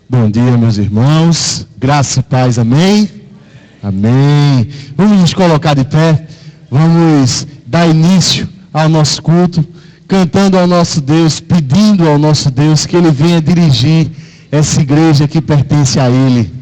Bom dia, meus irmãos. Graça e paz, amém? Amém. Vamos nos colocar de pé. Vamos dar início ao nosso culto, cantando ao nosso Deus, pedindo ao nosso Deus que Ele venha dirigir essa igreja que pertence a Ele.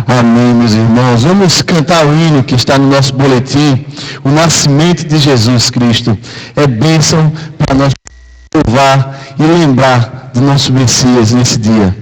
Amém, meus irmãos. Vamos cantar o hino que está no nosso boletim, o nascimento de Jesus Cristo. É bênção para nós louvar e lembrar do nosso Messias nesse dia.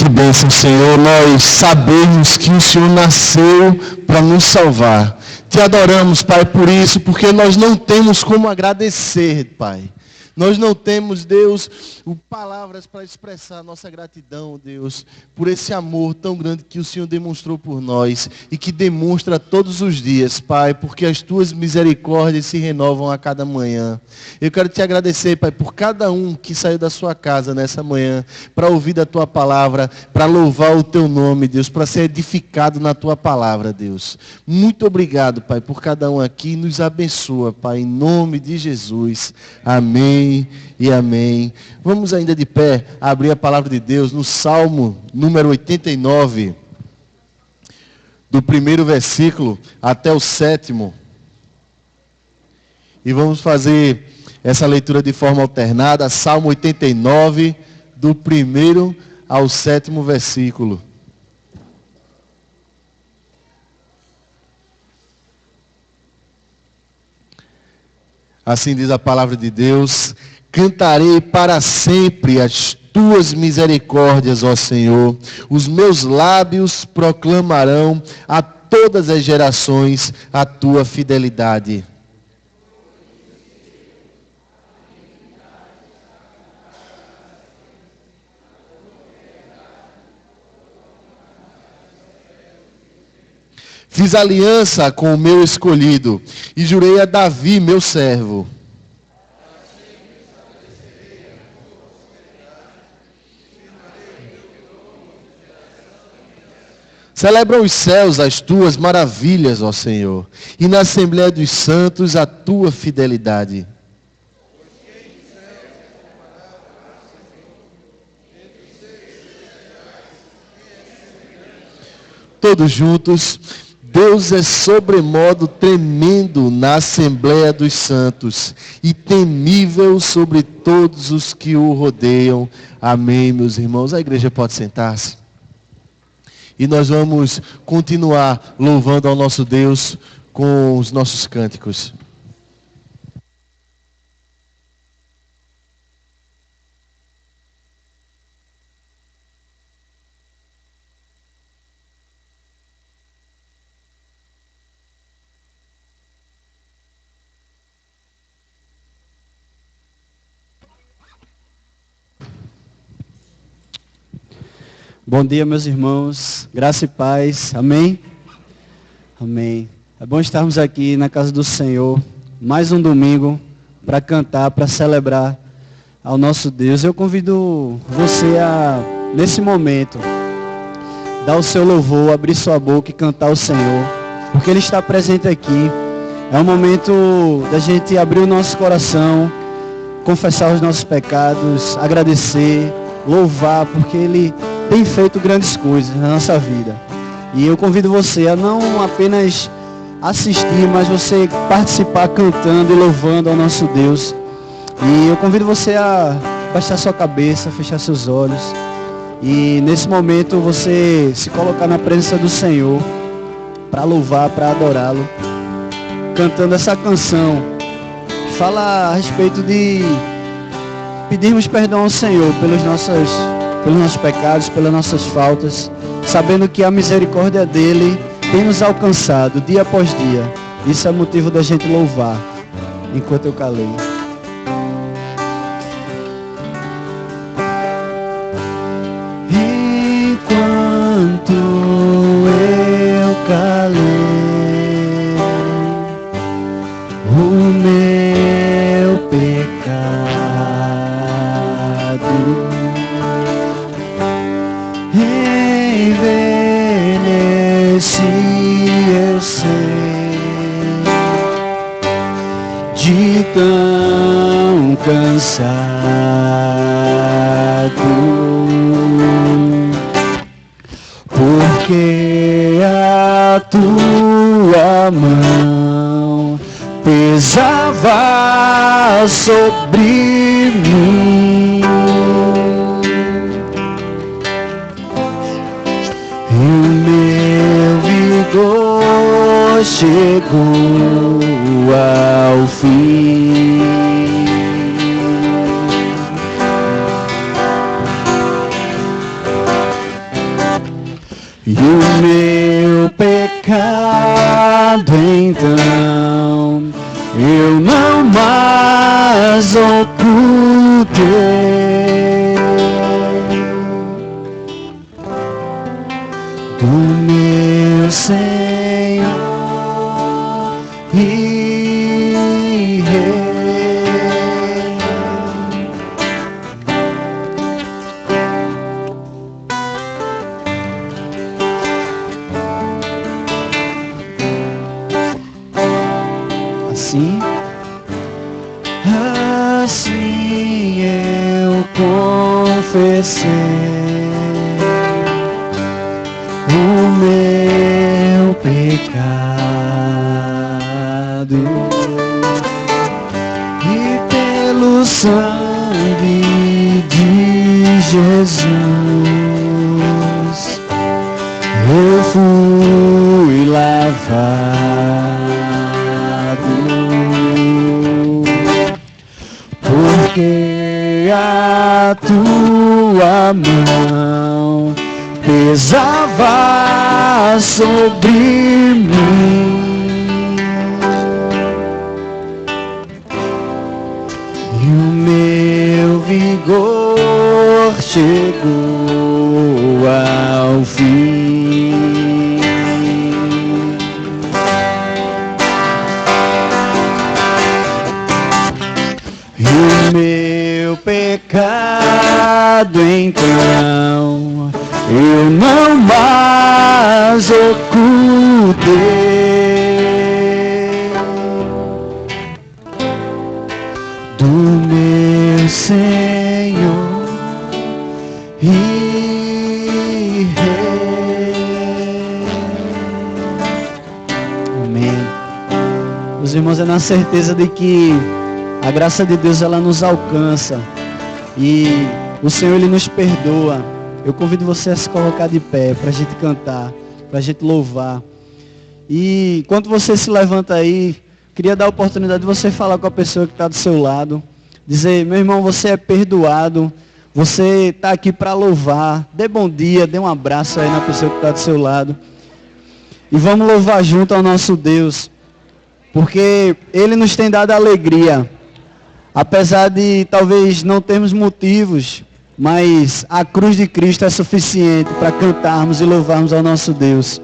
Que bênção, Senhor, nós sabemos que o Senhor nasceu para nos salvar. Te adoramos, Pai, por isso, porque nós não temos como agradecer, Pai. Nós não temos, Deus, palavras para expressar a nossa gratidão, Deus, por esse amor tão grande que o Senhor demonstrou por nós e que demonstra todos os dias, Pai, porque as tuas misericórdias se renovam a cada manhã. Eu quero te agradecer, Pai, por cada um que saiu da sua casa nessa manhã para ouvir da tua palavra, para louvar o teu nome, Deus, para ser edificado na tua palavra, Deus. Muito obrigado, Pai, por cada um aqui. Nos abençoa, Pai, em nome de Jesus. Amém e amém. Vamos ainda de pé abrir a palavra de Deus no Salmo número 89, do primeiro versículo até o 7º. E vamos fazer essa leitura de forma alternada. Salmo 89, do 1º ao 7º versículo. Assim diz a palavra de Deus: cantarei para sempre as tuas misericórdias, ó Senhor. Os meus lábios proclamarão a todas as gerações a tua fidelidade. Fiz aliança com o meu escolhido e jurei a Davi, meu servo. Celebram os céus as tuas maravilhas, ó Senhor, e na Assembleia dos Santos a tua fidelidade. Todos juntos. Deus é sobremodo tremendo na Assembleia dos Santos e temível sobre todos os que o rodeiam. Amém, meus irmãos. A igreja pode sentar-se. E nós vamos continuar louvando ao nosso Deus com os nossos cânticos. Bom dia, meus irmãos, graça e paz, amém? Amém. É bom estarmos aqui na casa do Senhor, mais um domingo, para cantar, para celebrar ao nosso Deus. Eu convido você a, nesse momento, dar o seu louvor, abrir sua boca e cantar ao Senhor, porque Ele está presente aqui. É um momento da gente abrir o nosso coração, confessar os nossos pecados, agradecer, louvar, porque Ele tem feito grandes coisas na nossa vida. E eu convido você a não apenas assistir, mas você participar cantando e louvando ao nosso Deus. E eu convido você a baixar sua cabeça, fechar seus olhos. E nesse momento você se colocar na presença do Senhor para louvar, para adorá-lo. Cantando essa canção que fala a respeito de pedirmos perdão ao Senhor pelos nossos pecados, pelas nossas faltas, sabendo que a misericórdia dele tem nos alcançado dia após dia. Isso é motivo da gente louvar, enquanto eu calei. Enquanto eu calei, o meu pecado envelheci, eu sei, de tão cansado, porque a tua mão pesava sobre mim. E o meu vigor chegou ao fim. E o meu pecado então eu não mais oculto. confessei o meu pecado e pelo sangue de Jesus eu fui lavado, porque a tua mão pesava sobre mim e o meu vigor chegou ao fim. E o meu pecado então eu não mais ocultei do meu Senhor e Rei. Amém. Os irmãos, é na certeza de que a graça de Deus ela nos alcança e o Senhor ele nos perdoa. Eu convido você a se colocar de pé para a gente cantar, para a gente louvar. E enquanto você se levanta aí, queria dar a oportunidade de você falar com a pessoa que está do seu lado. Dizer, meu irmão, você é perdoado. Você está aqui para louvar. Dê bom dia, dê um abraço aí na pessoa que está do seu lado. E vamos louvar junto ao nosso Deus. Porque Ele nos tem dado alegria. Apesar de talvez não termos motivos, mas a cruz de Cristo é suficiente para cantarmos e louvarmos ao nosso Deus.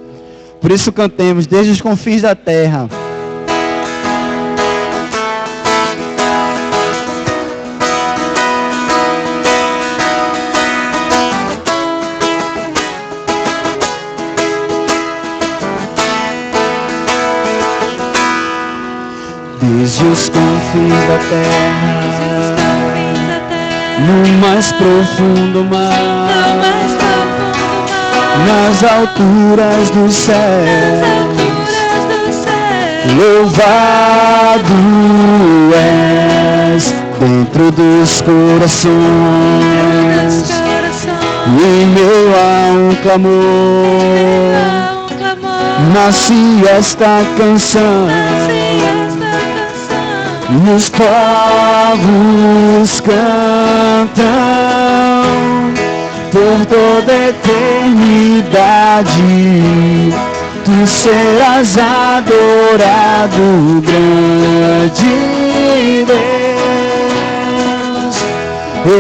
Por isso cantemos desde os confins da terra. Desde os confins da terra, no mais profundo mar, nas alturas dos céus, louvado és dentro dos corações, e em meio a um clamor, nasce esta canção. E os povos cantam por toda a eternidade. Tu serás adorado, grande Deus,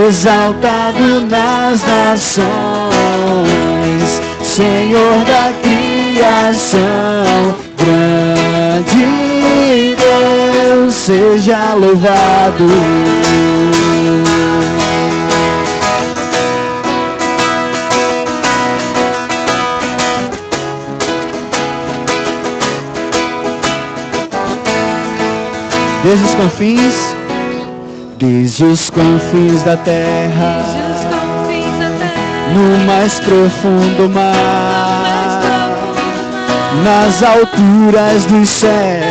exaltado nas nações, Senhor da criação, grande Deus, seja louvado. Desde os confins, desde os confins da terra, no mais profundo mar, nas alturas dos céus,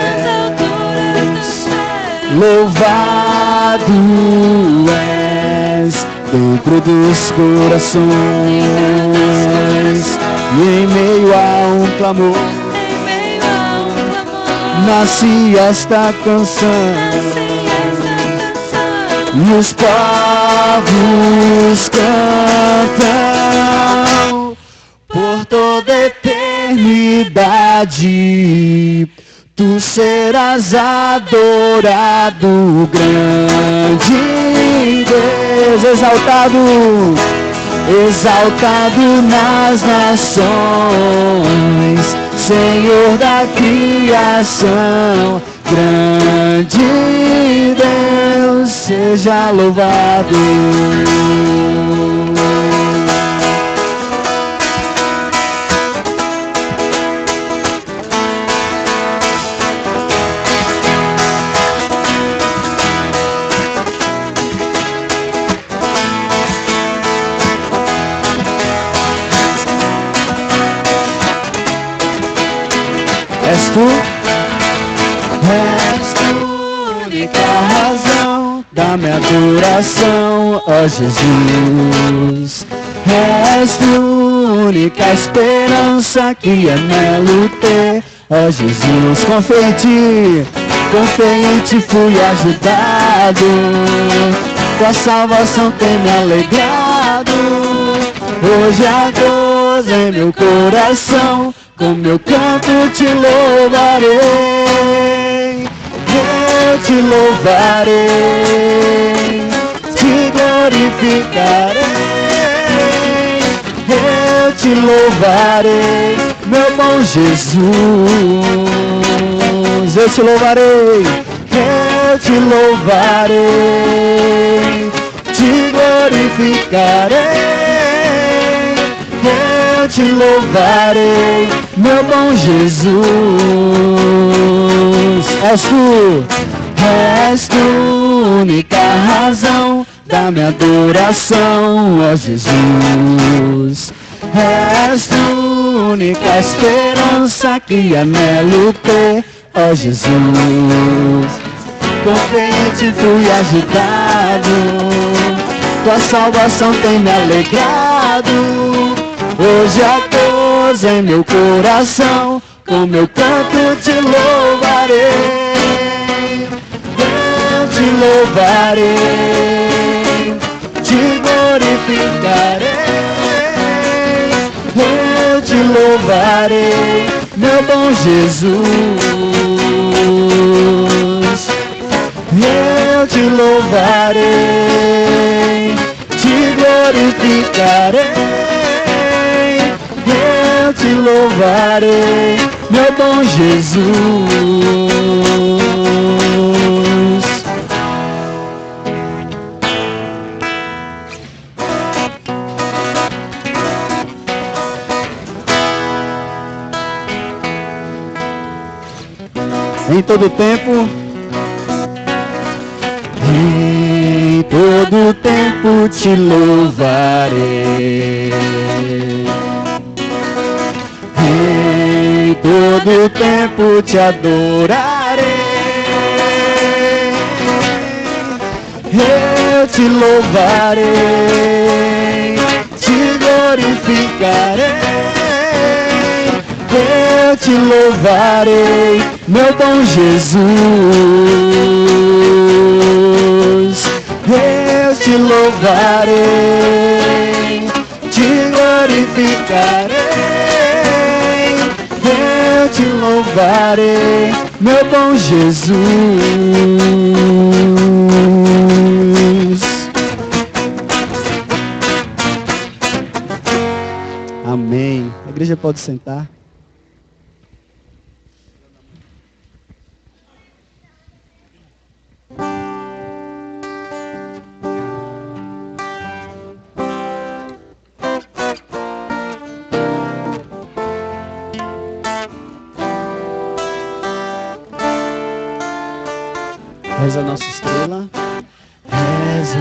louvado és dentro dos corações, e em meio a um clamor, nasce esta canção, e os povos cantam por toda a eternidade. Tu serás adorado, grande Deus, exaltado, exaltado nas nações, Senhor da criação, grande Deus, seja louvado. tu és a única razão da minha adoração, ó Jesus. És a única esperança que anelo ter, ó Jesus. Confiei em ti, fui ajudado, tua salvação tem me alegrado. Hoje há gozo em meu coração, com meu canto te louvarei. Eu te louvarei, te glorificarei. Eu te louvarei, meu bom Jesus. Eu te louvarei, eu te louvarei, te glorificarei. Eu te louvarei, meu bom Jesus. És tu única razão da minha adoração, ó Jesus. És tu única esperança que anelo ter, ó Jesus. Confiei em ti, fui ajudado, tua salvação tem me alegrado. Hoje há gozo em meu coração, com meu canto te louvarei. Eu te louvarei, te glorificarei. Eu te louvarei, meu bom Jesus. Eu te louvarei, te glorificarei. Eu te louvarei, meu bom Jesus. Em todo tempo, em todo tempo te louvarei. Em todo tempo te adorarei. Eu te louvarei, te glorificarei. Eu te louvarei, meu bom Jesus. Eu te louvarei, te glorificarei. Eu te louvarei, meu bom Jesus. Amém. A igreja pode sentar. És a nossa estrela, és a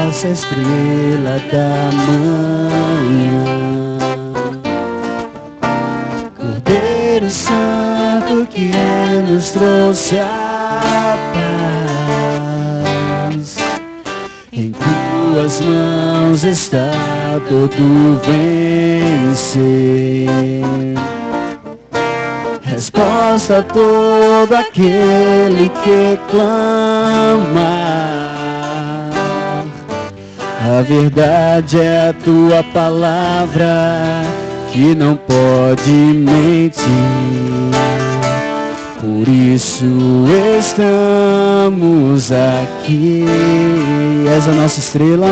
nossa estrela da manhã. Cordeiro Santo que nos trouxe a paz. Em tuas mãos está todo vencer. Resposta a todo aquele que clama. A verdade é a tua palavra que não pode mentir. Por isso estamos aqui. És a nossa estrela.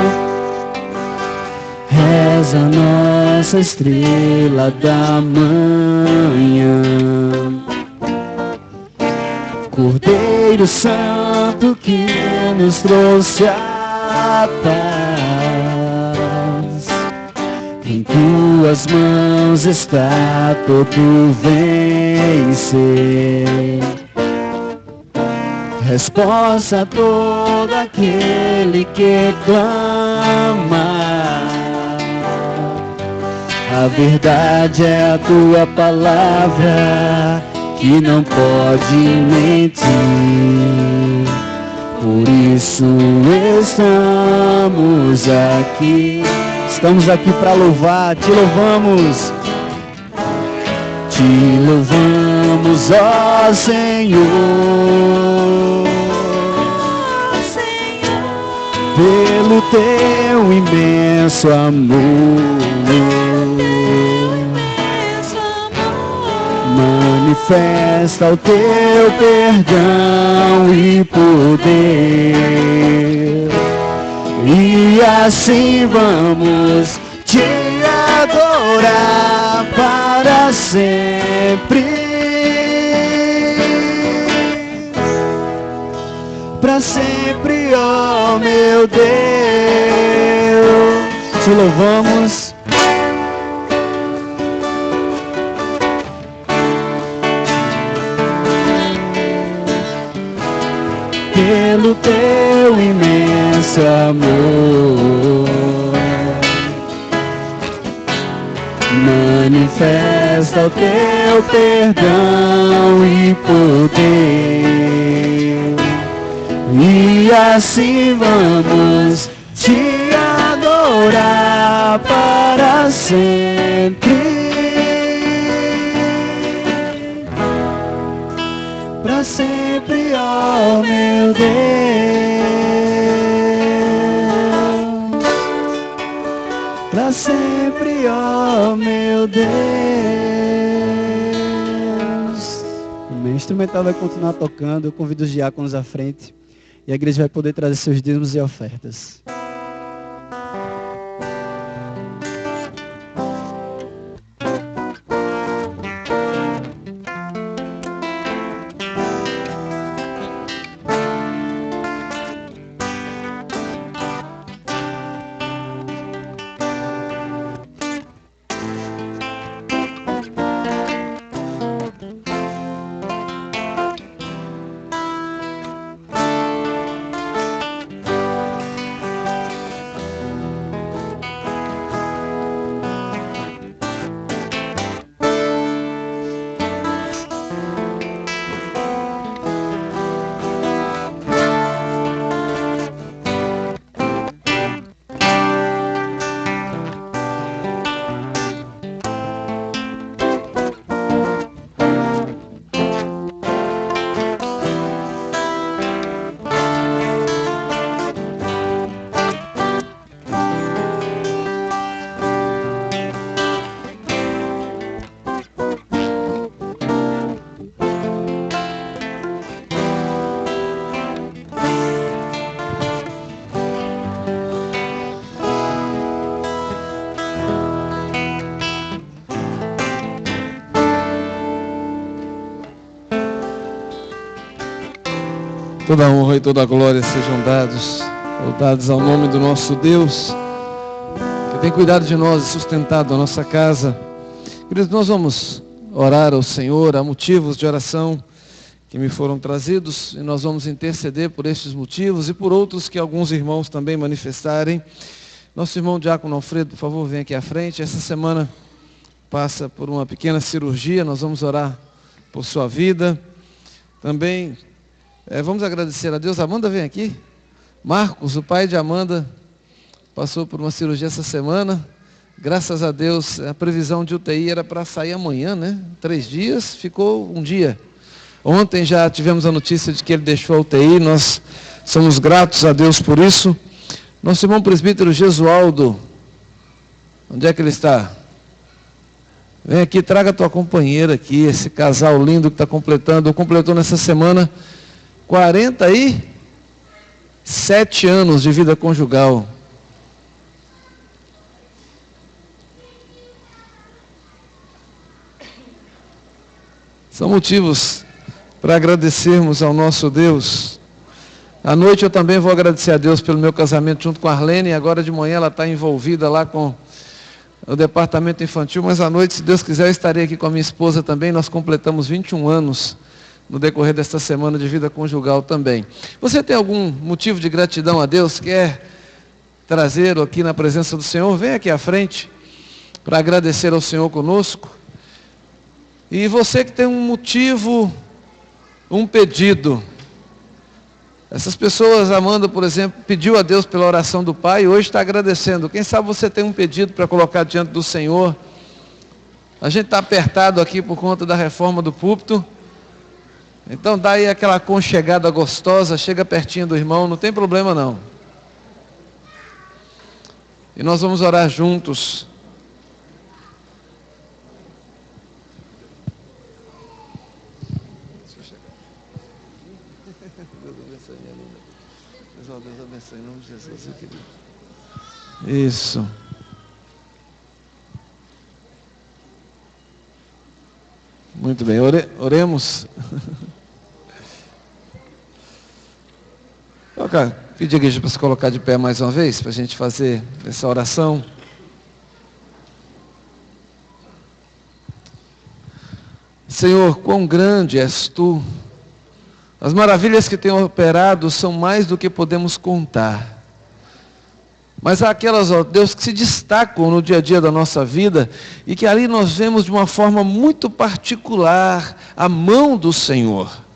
És a nossa estrela da manhã. Cordeiro Santo que nos trouxe a paz. Em tuas mãos está todo vencer. Resposta a todo aquele que clama. A verdade é a tua palavra que não pode mentir. Por isso estamos aqui. Estamos aqui para louvar, te louvamos. Te louvamos, ó Senhor, pelo teu imenso amor. Manifesta o teu perdão e poder, e assim vamos te adorar para sempre, para sempre, ó meu Deus. Te louvamos. Pelo teu imenso amor, manifesta o teu perdão e poder, e assim vamos te adorar para sempre, para sempre, ó meu Deus, para sempre, ó meu Deus. O instrumental vai continuar tocando. Eu convido os diáconos à frente e a igreja vai poder trazer seus dízimos e ofertas. Toda a honra e toda a glória sejam dados ao nome do nosso Deus, que tem cuidado de nós e sustentado a nossa casa. Queridos, nós vamos orar ao Senhor. Há motivos de oração que me foram trazidos e nós vamos interceder por estes motivos e por outros que alguns irmãos também manifestarem. Nosso irmão Diácono Alfredo, por favor, vem aqui à frente. Essa semana passa por uma pequena cirurgia, nós vamos orar por sua vida. Também vamos agradecer a Deus. Amanda, vem aqui. Marcos, o pai de Amanda, passou por uma cirurgia essa semana. Graças a Deus, a previsão de UTI era para sair amanhã, né? 3 dias, ficou um dia. Ontem já tivemos a notícia de que ele deixou a UTI, nós somos gratos a Deus por isso. Nosso irmão presbítero Gesualdo, onde é que ele está? Vem aqui, traga a tua companheira aqui, esse casal lindo que está completou nessa semana 47 anos de vida conjugal. São motivos para agradecermos ao nosso Deus. À noite eu também vou agradecer a Deus pelo meu casamento junto com a Arlene, e agora de manhã ela está envolvida lá com o departamento infantil, mas à noite, se Deus quiser, eu estarei aqui com a minha esposa também. Nós completamos 21 anos no decorrer desta semana de vida conjugal também. Você tem algum motivo de gratidão a Deus? Quer trazê-lo aqui na presença do Senhor? Vem aqui à frente para agradecer ao Senhor conosco. E você que tem um motivo, um pedido. Essas pessoas, Amanda, por exemplo, pediu a Deus pela oração do pai e hoje está agradecendo. Quem sabe você tem um pedido para colocar diante do Senhor. A gente está apertado aqui por conta da reforma do púlpito. Então dá aí aquela aconchegada gostosa, chega pertinho do irmão, não tem problema não. E nós vamos orar juntos. Deus abençoe em nome de Jesus, meu querido. Isso. Muito bem, oremos. Pedir a igreja para se colocar de pé mais uma vez, para a gente fazer essa oração. Senhor, quão grande és Tu. As maravilhas que tem operado são mais do que podemos contar. Mas há aquelas, ó Deus, que se destacam no dia a dia da nossa vida e que ali nós vemos de uma forma muito particular a mão do Senhor.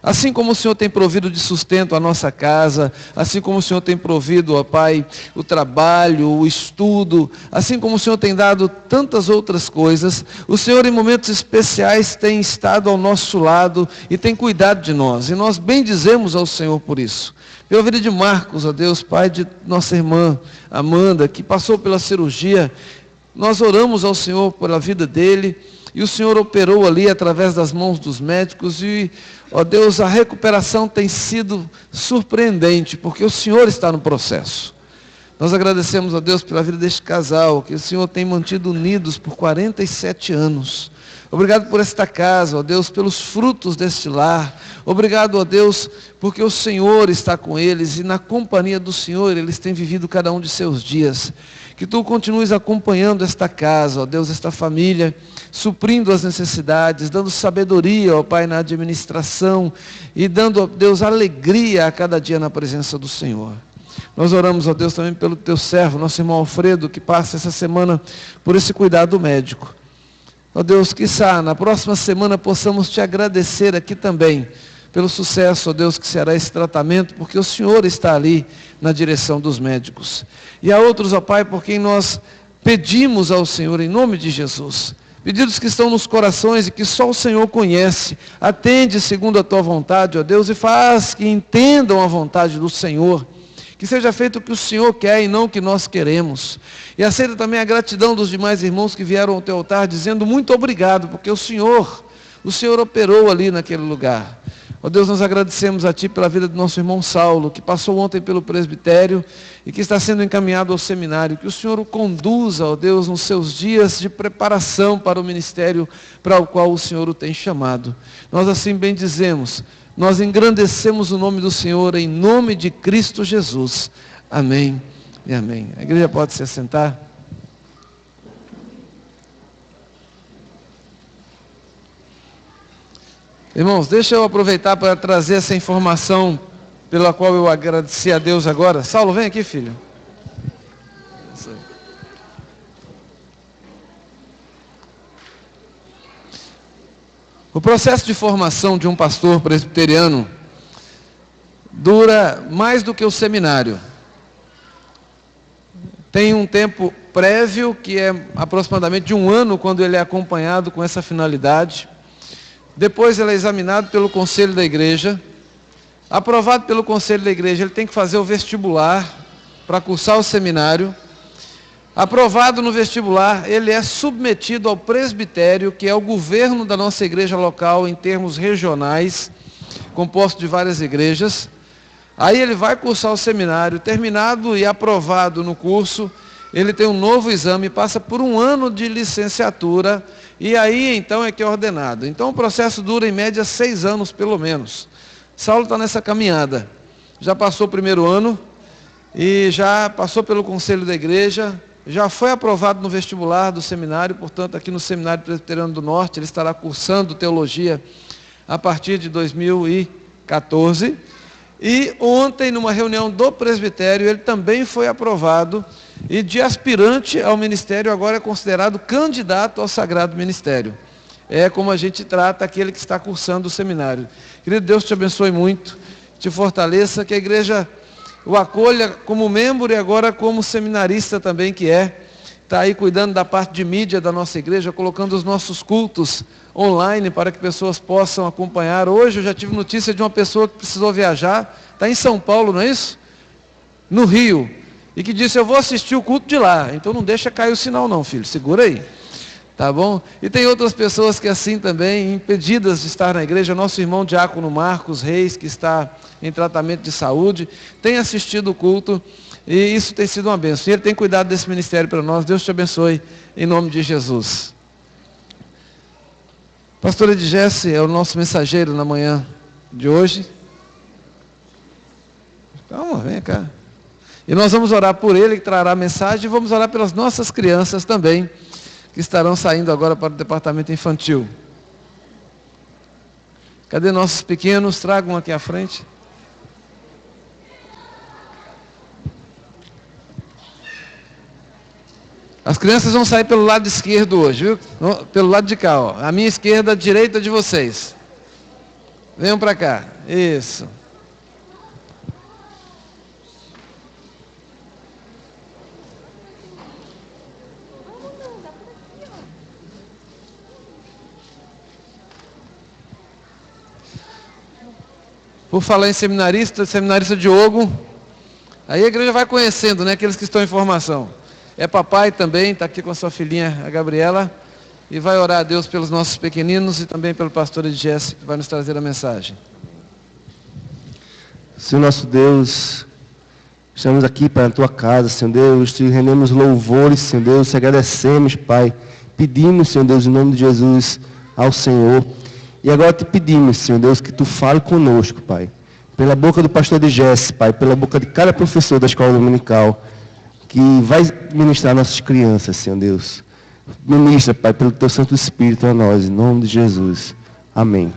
Assim como o Senhor tem provido de sustento a nossa casa, assim como o Senhor tem provido, ó Pai, o trabalho, o estudo, assim como o Senhor tem dado tantas outras coisas, o Senhor em momentos especiais tem estado ao nosso lado e tem cuidado de nós. E nós bendizemos ao Senhor por isso. Pela vida de Marcos, ó Deus, pai de nossa irmã Amanda, que passou pela cirurgia, nós oramos ao Senhor pela vida dele, e o Senhor operou ali através das mãos dos médicos, e, ó Deus, a recuperação tem sido surpreendente, porque o Senhor está no processo. Nós agradecemos a Deus pela vida deste casal, que o Senhor tem mantido unidos por 47 anos. Obrigado por esta casa, ó Deus, pelos frutos deste lar. Obrigado, ó Deus, porque o Senhor está com eles e na companhia do Senhor eles têm vivido cada um de seus dias. Que Tu continues acompanhando esta casa, ó Deus, esta família, suprindo as necessidades, dando sabedoria, ó Pai, na administração e dando, ó Deus, alegria a cada dia na presença do Senhor. Nós oramos, ó Deus, também pelo Teu servo, nosso irmão Alfredo, que passa essa semana por esse cuidado médico. Ó Deus, quiçá na próxima semana possamos Te agradecer aqui também pelo sucesso, ó Deus, que será esse tratamento, porque o Senhor está ali na direção dos médicos. E há outros, ó Pai, por quem nós pedimos ao Senhor em nome de Jesus. Pedidos que estão nos corações e que só o Senhor conhece. Atende segundo a Tua vontade, ó Deus, e faz que entendam a vontade do Senhor. Que seja feito o que o Senhor quer e não o que nós queremos. E aceita também a gratidão dos demais irmãos que vieram ao Teu altar dizendo muito obrigado, porque o Senhor operou ali naquele lugar. Ó Deus, nós agradecemos a Ti pela vida do nosso irmão Saulo, que passou ontem pelo presbitério e que está sendo encaminhado ao seminário. Que o Senhor o conduza, ó Deus, nos seus dias de preparação para o ministério para o qual o Senhor o tem chamado. Nós assim bendizemos. Nós engrandecemos o nome do Senhor em nome de Cristo Jesus. Amém e amém. A igreja pode se assentar. Irmãos, deixa eu aproveitar para trazer essa informação pela qual eu agradeci a Deus agora. Saulo, vem aqui, filho. O processo de formação de um pastor presbiteriano dura mais do que o seminário. Tem um tempo prévio, que é aproximadamente de 1 ano, quando ele é acompanhado com essa finalidade. Depois ele é examinado pelo conselho da igreja. Aprovado pelo conselho da igreja, ele tem que fazer o vestibular para cursar o seminário. Aprovado no vestibular, ele é submetido ao presbitério, que é o governo da nossa igreja local em termos regionais, composto de várias igrejas. Aí ele vai cursar o seminário, terminado e aprovado no curso, ele tem um novo exame, passa por 1 ano de licenciatura, e aí então é que é ordenado. Então o processo dura em média 6 anos pelo menos. Saulo está nessa caminhada, já passou o 1º ano, e já passou pelo conselho da igreja, já foi aprovado no vestibular do seminário, portanto aqui no Seminário Presbiteriano do Norte, ele estará cursando teologia a partir de 2014, e ontem numa reunião do presbitério ele também foi aprovado, e de aspirante ao ministério agora é considerado candidato ao sagrado ministério. é como a gente trata aquele que está cursando o seminário. Querido, Deus te abençoe muito, te fortaleça, que a igreja o acolha como membro e agora como seminarista também que é. Está aí cuidando da parte de mídia da nossa igreja, colocando os nossos cultos online para que pessoas possam acompanhar. Hoje eu já tive notícia de uma pessoa que precisou viajar, está em São Paulo, não é isso? No Rio, e que disse, eu vou assistir o culto de lá. Então não deixa cair o sinal não, filho, segura aí. Tá bom? E tem outras pessoas que assim também, impedidas de estar na igreja. Nosso irmão diácono Marcos Reis, que está em tratamento de saúde, tem assistido o culto e isso tem sido uma bênção. E ele tem cuidado desse ministério para nós. Deus te abençoe, em nome de Jesus. Pastor Edjesse é o nosso mensageiro na manhã de hoje. Calma, vem cá. E nós vamos orar por ele, que trará a mensagem, e vamos orar pelas nossas crianças também, que estarão saindo agora para o departamento infantil. Cadê nossos pequenos? Tragam aqui à frente. As crianças vão sair pelo lado esquerdo hoje, viu? Pelo lado de cá, ó. A minha esquerda, a direita de vocês. Venham para cá. Isso. Por falar em seminarista Diogo, aí a igreja vai conhecendo, né, aqueles que estão em formação. É papai também, está aqui com a sua filhinha, a Gabriela, e vai orar a Deus pelos nossos pequeninos e também pelo pastor Edjesse, que vai nos trazer a mensagem. Senhor nosso Deus, estamos aqui para a tua casa, Senhor Deus, te rendemos louvores, Senhor Deus, te agradecemos, Pai. Pedimos, Senhor Deus, em nome de Jesus, ao Senhor. E agora te pedimos, Senhor Deus, que tu fale conosco, Pai. Pela boca do pastor Edjesse, Pai, pela boca de cada professor da escola dominical, que vai ministrar nossas crianças, Senhor Deus. Ministra, Pai, pelo teu Santo Espírito a nós, em nome de Jesus. Amém.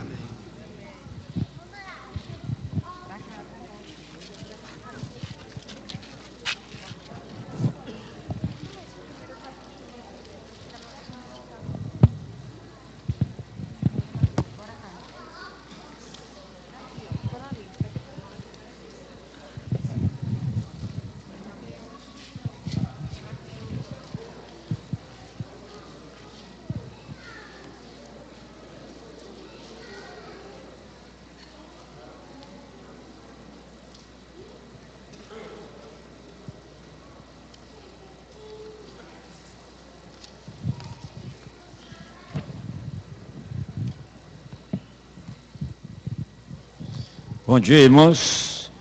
Bom dia, irmãos.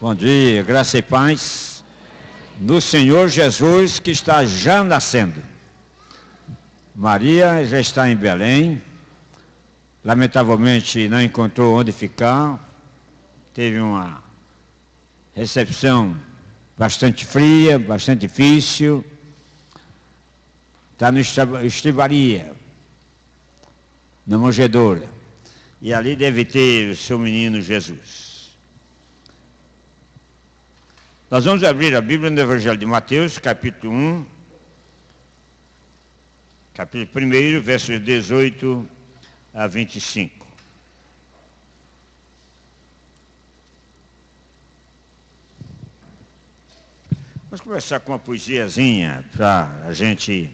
Bom dia, graça e paz no Senhor Jesus, que está já nascendo. Maria já está em Belém. Lamentavelmente não encontrou onde ficar. Teve uma recepção bastante fria, bastante difícil. Está no Estivaria, na manjedoura. E ali deve ter o seu menino Jesus. Nós vamos abrir a Bíblia no Evangelho de Mateus, capítulo 1, capítulo 1, versos 18 a 25. Vamos começar com uma poesiazinha para a gente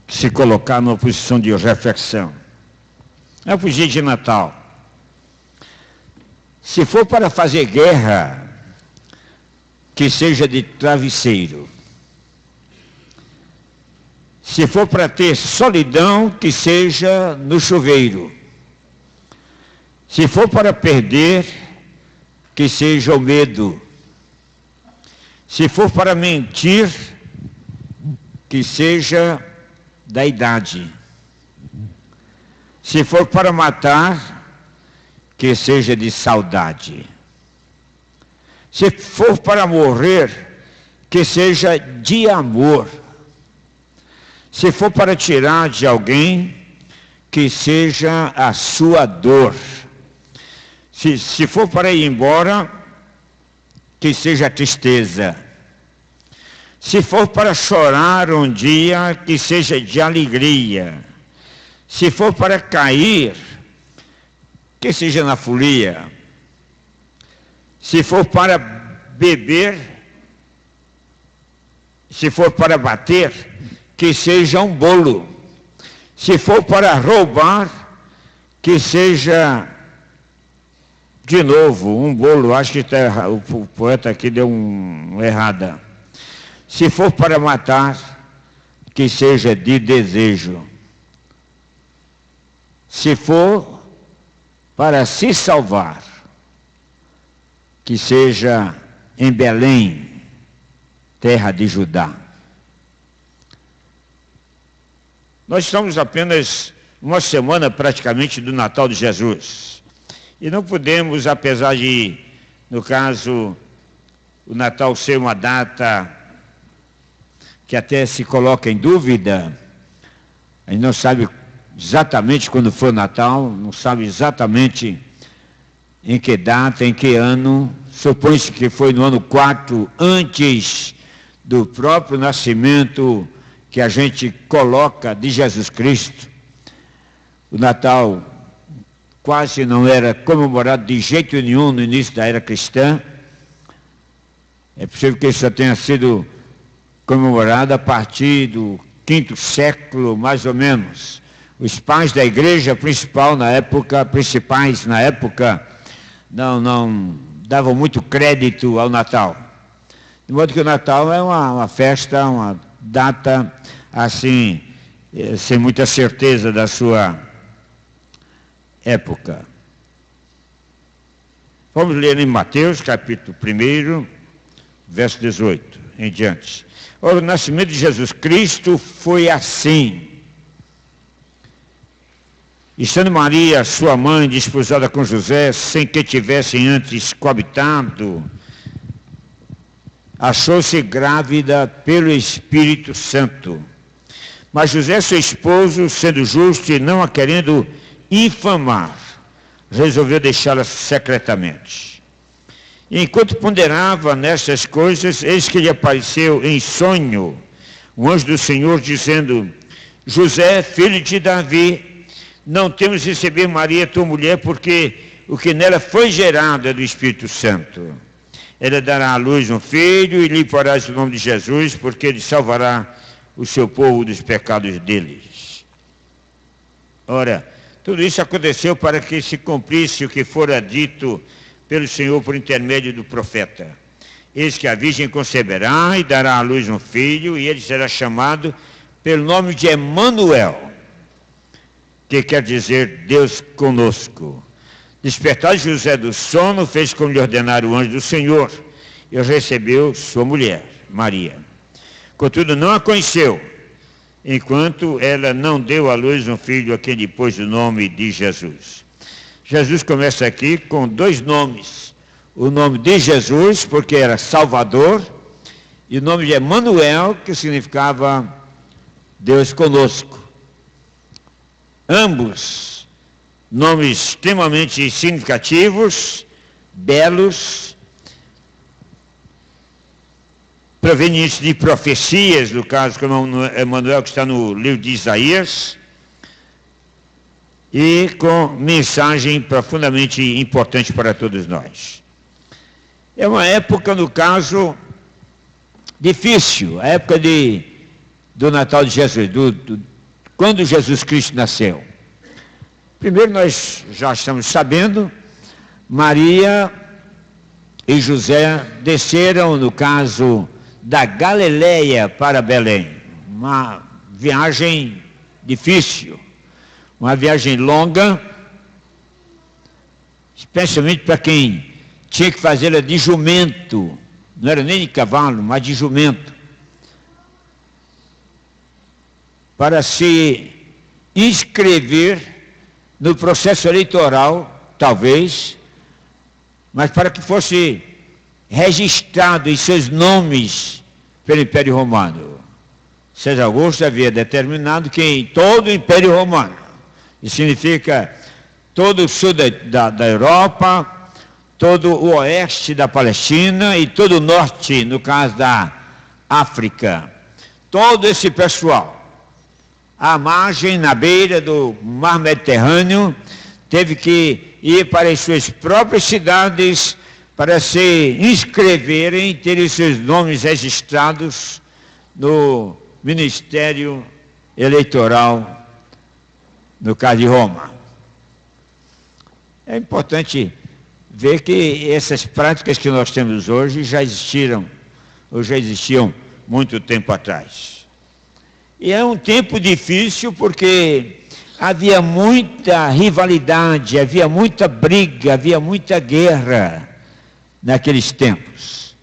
se colocar numa posição de reflexão. É uma poesia de Natal. Se for para fazer guerra, que seja de travesseiro. Se for para ter solidão, que seja no chuveiro. Se for para perder, que seja o medo. Se for para mentir, que seja da idade. Se for para matar, que seja de saudade. Se for para morrer, que seja de amor. Se for para tirar de alguém, que seja a sua dor. Se for para ir embora, que seja a tristeza. Se for para chorar um dia, que seja de alegria. Se for para cair, que seja na folia. Se for para beber, se for para bater, que seja um bolo. Se for para roubar, que seja, de novo, um bolo. Acho que o poeta aqui deu uma errada. Se for para matar, que seja de desejo. Se for para se salvar, que seja em Belém, terra de Judá. Nós estamos apenas uma semana praticamente do Natal de Jesus. E não podemos, apesar de, no caso, o Natal ser uma data que até se coloca em dúvida, a gente não sabe exatamente quando foi o Natal, não sabe exatamente em que data, em que ano. Supõe-se que foi no ano 4, antes do próprio nascimento que a gente coloca de Jesus Cristo. O Natal quase não era comemorado de jeito nenhum no início da era cristã. É possível que isso já tenha sido comemorado a partir do 5º século, mais ou menos. Os pais da igreja principais na época, não davam muito crédito ao Natal. De modo que o Natal é uma festa, uma data, assim, sem muita certeza da sua época. Vamos ler em Mateus, capítulo 1, verso 18, em diante. Ora, o nascimento de Jesus Cristo foi assim. Estando Maria, sua mãe, desposada com José, sem que tivessem antes coabitado, achou-se grávida pelo Espírito Santo. Mas José, seu esposo, sendo justo e não a querendo infamar, resolveu deixá-la secretamente. E enquanto ponderava nestas coisas, eis que lhe apareceu em sonho um anjo do Senhor, dizendo: José, filho de Davi, não temos de receber Maria, tua mulher, porque o que nela foi gerado é do Espírito Santo. Ela dará à luz um filho e lhe porás o nome de Jesus, porque ele salvará o seu povo dos pecados deles. Ora, tudo isso aconteceu para que se cumprisse o que fora dito pelo Senhor por intermédio do profeta. Eis que a virgem conceberá e dará à luz um filho, e ele será chamado pelo nome de Emanuel, que quer dizer Deus conosco. Despertado José do sono, fez como lhe ordenara o anjo do Senhor, e recebeu sua mulher, Maria. Contudo, não a conheceu, enquanto ela não deu à luz um filho a quem lhe pôs o nome de Jesus. Jesus começa aqui com 2 nomes. O nome de Jesus, porque era Salvador, e o nome de Emanuel, que significava Deus conosco. Ambos nomes extremamente significativos, belos, provenientes de profecias, no caso como Emanuel, que está no livro de Isaías, e com mensagem profundamente importante para todos nós. É uma época, no caso, difícil, a época do Natal de Jesus, quando Jesus Cristo nasceu. Primeiro, nós já estamos sabendo, Maria e José desceram, no caso, da Galileia para Belém. Uma viagem difícil, uma viagem longa, especialmente para quem tinha que fazê-la de jumento, não era nem de cavalo, mas de jumento, para se inscrever no processo eleitoral, talvez, mas para que fosse registrado em seus nomes pelo Império Romano. César Augusto havia determinado que em todo o Império Romano, isso significa todo o sul da Europa, todo o oeste da Palestina e todo o norte, no caso da África, todo esse pessoal à margem, na beira do mar Mediterrâneo, teve que ir para as suas próprias cidades para se inscreverem, terem seus nomes registrados no Ministério Eleitoral, no caso de Roma. É importante ver que essas práticas que nós temos hoje já existiram muito tempo atrás. E é um tempo difícil porque havia muita rivalidade, havia muita briga, havia muita guerra naqueles tempos.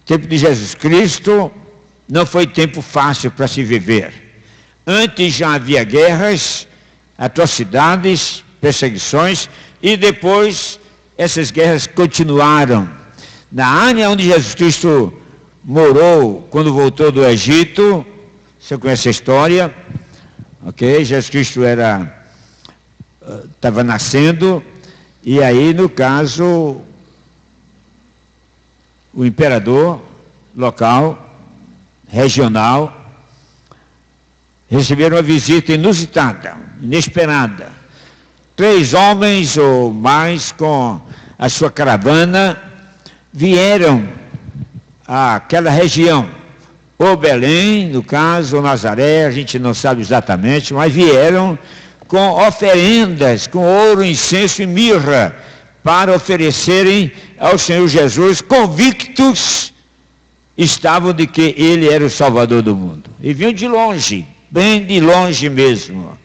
O tempo de Jesus Cristo não foi tempo fácil para se viver. Antes já havia guerras, atrocidades, perseguições, e depois essas guerras continuaram. Na área onde Jesus Cristo morou quando voltou do Egito, você conhece a história, ok? Jesus Cristo estava nascendo, e aí, no caso, o imperador local, regional, receberam uma visita inusitada, inesperada. 3 homens ou mais com a sua caravana vieram àquela região, ou Belém, no caso, ou Nazaré, a gente não sabe exatamente, mas vieram com oferendas, com ouro, incenso e mirra, para oferecerem ao Senhor Jesus, convictos estavam de que Ele era o Salvador do mundo. E vinham de longe, bem de longe mesmo.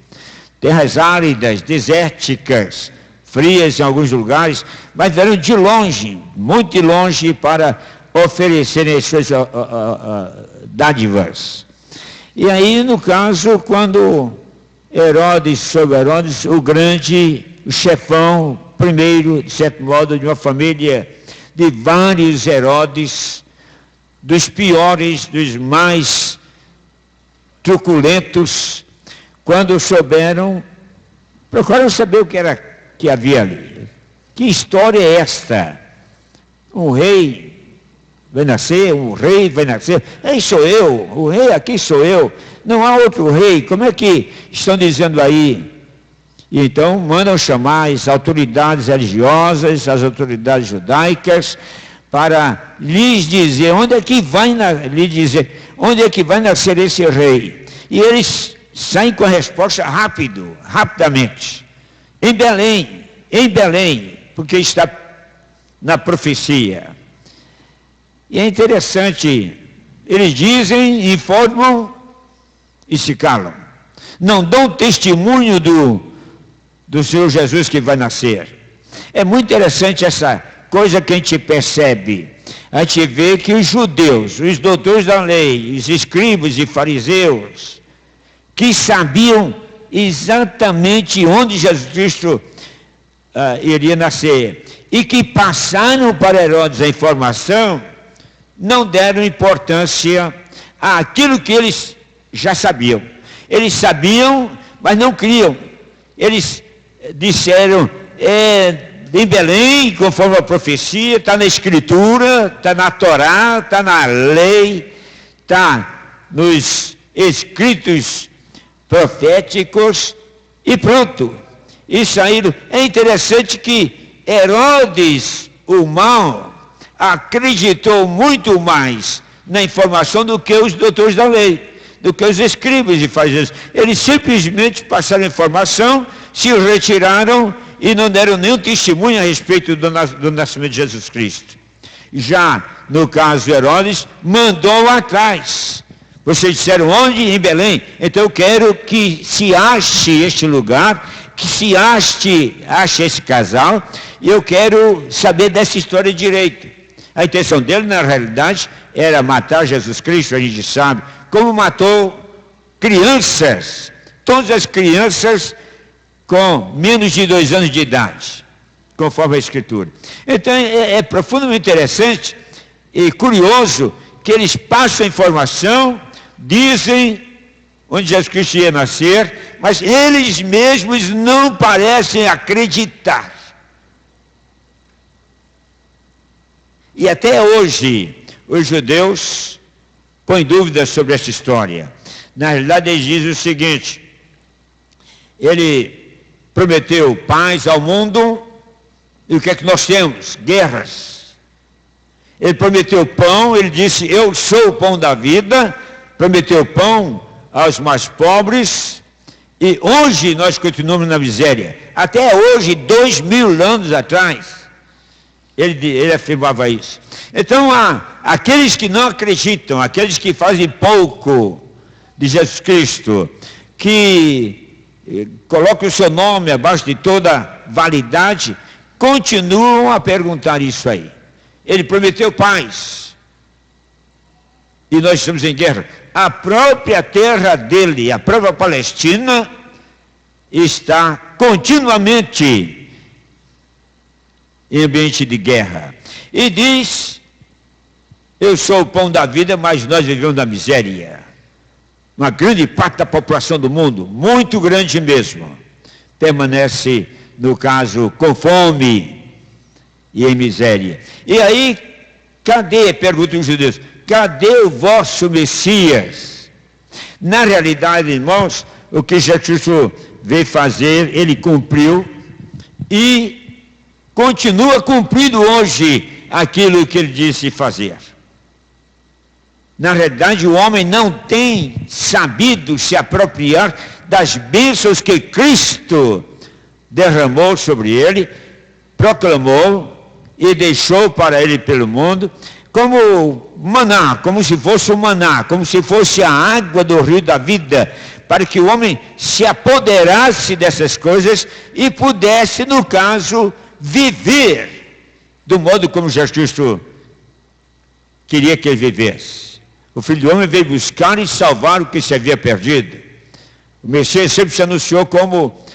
Terras áridas, desérticas, frias em alguns lugares, mas vieram de longe, muito de longe, para oferecerem as suas dádivas. E aí, no caso, quando Herodes, o grande, o chefão, primeiro, de certo modo, de uma família de vários Herodes, dos piores, dos mais truculentos, quando souberam, procuraram saber o que havia ali. Que história é esta? Um rei vai nascer, ei, sou eu, o rei aqui sou eu, não há outro rei, como é que estão dizendo aí? E então mandam chamar as autoridades religiosas, as autoridades judaicas, para lhes dizer onde é que vai nascer esse rei. E eles saem com a resposta rapidamente. Em Belém, porque está na profecia. E é interessante, eles dizem, informam e se calam. Não dão testemunho do Senhor Jesus que vai nascer. É muito interessante essa coisa que a gente percebe. A gente vê que os judeus, os doutores da lei, os escribas e fariseus, que sabiam exatamente onde Jesus Cristo iria nascer, e que passaram para Herodes a informação, não deram importância àquilo que eles já sabiam. Eles sabiam, mas não criam. Eles disseram, em Belém, conforme a profecia, está na Escritura, está na Torá, está na lei, está nos escritos proféticos, e pronto. E saíram. É interessante que Herodes, o mau, acreditou muito mais na informação do que os doutores da lei, do que os escribas e fariseus. Eles simplesmente passaram a informação, se retiraram e não deram nenhum testemunho a respeito do nascimento de Jesus Cristo. Já no caso de Herodes, mandou atrás. Vocês disseram onde? Em Belém. Então eu quero que se ache este lugar, que se ache esse casal, e eu quero saber dessa história direito. A intenção dele, na realidade, era matar Jesus Cristo, a gente sabe, como matou crianças, todas as crianças com menos de 2 anos de idade, conforme a Escritura. Então é profundamente interessante e curioso que eles passam a informação, dizem onde Jesus Cristo ia nascer, mas eles mesmos não parecem acreditar. E até hoje, os judeus põem dúvidas sobre essa história. Na realidade, ele diz o seguinte: ele prometeu paz ao mundo, e o que é que nós temos? Guerras. Ele prometeu pão, ele disse: eu sou o pão da vida. Prometeu pão aos mais pobres, e hoje nós continuamos na miséria. Até hoje, 2000 anos atrás, ele afirmava isso. Então, aqueles que não acreditam, aqueles que fazem pouco de Jesus Cristo, que colocam o seu nome abaixo de toda validade, continuam a perguntar isso aí. Ele prometeu paz, e nós estamos em guerra. A própria terra dele, a própria Palestina, está continuamente em ambiente de guerra. E diz: eu sou o pão da vida, mas nós vivemos na miséria. Uma grande parte da população do mundo, muito grande mesmo, permanece, no caso, com fome e em miséria. E aí, cadê, perguntam os judeus, cadê o vosso Messias? Na realidade, irmãos, o que Jesus veio fazer, ele cumpriu e continua cumprindo hoje aquilo que ele disse fazer. Na realidade, o homem não tem sabido se apropriar das bênçãos que Cristo derramou sobre ele, proclamou e deixou para ele pelo mundo, como maná, como se fosse o maná, como se fosse a água do rio da vida, para que o homem se apoderasse dessas coisas e pudesse, no caso, viver do modo como Jesus Cristo queria que ele vivesse. O Filho do Homem veio buscar e salvar o que se havia perdido. O Messias sempre se anunciou como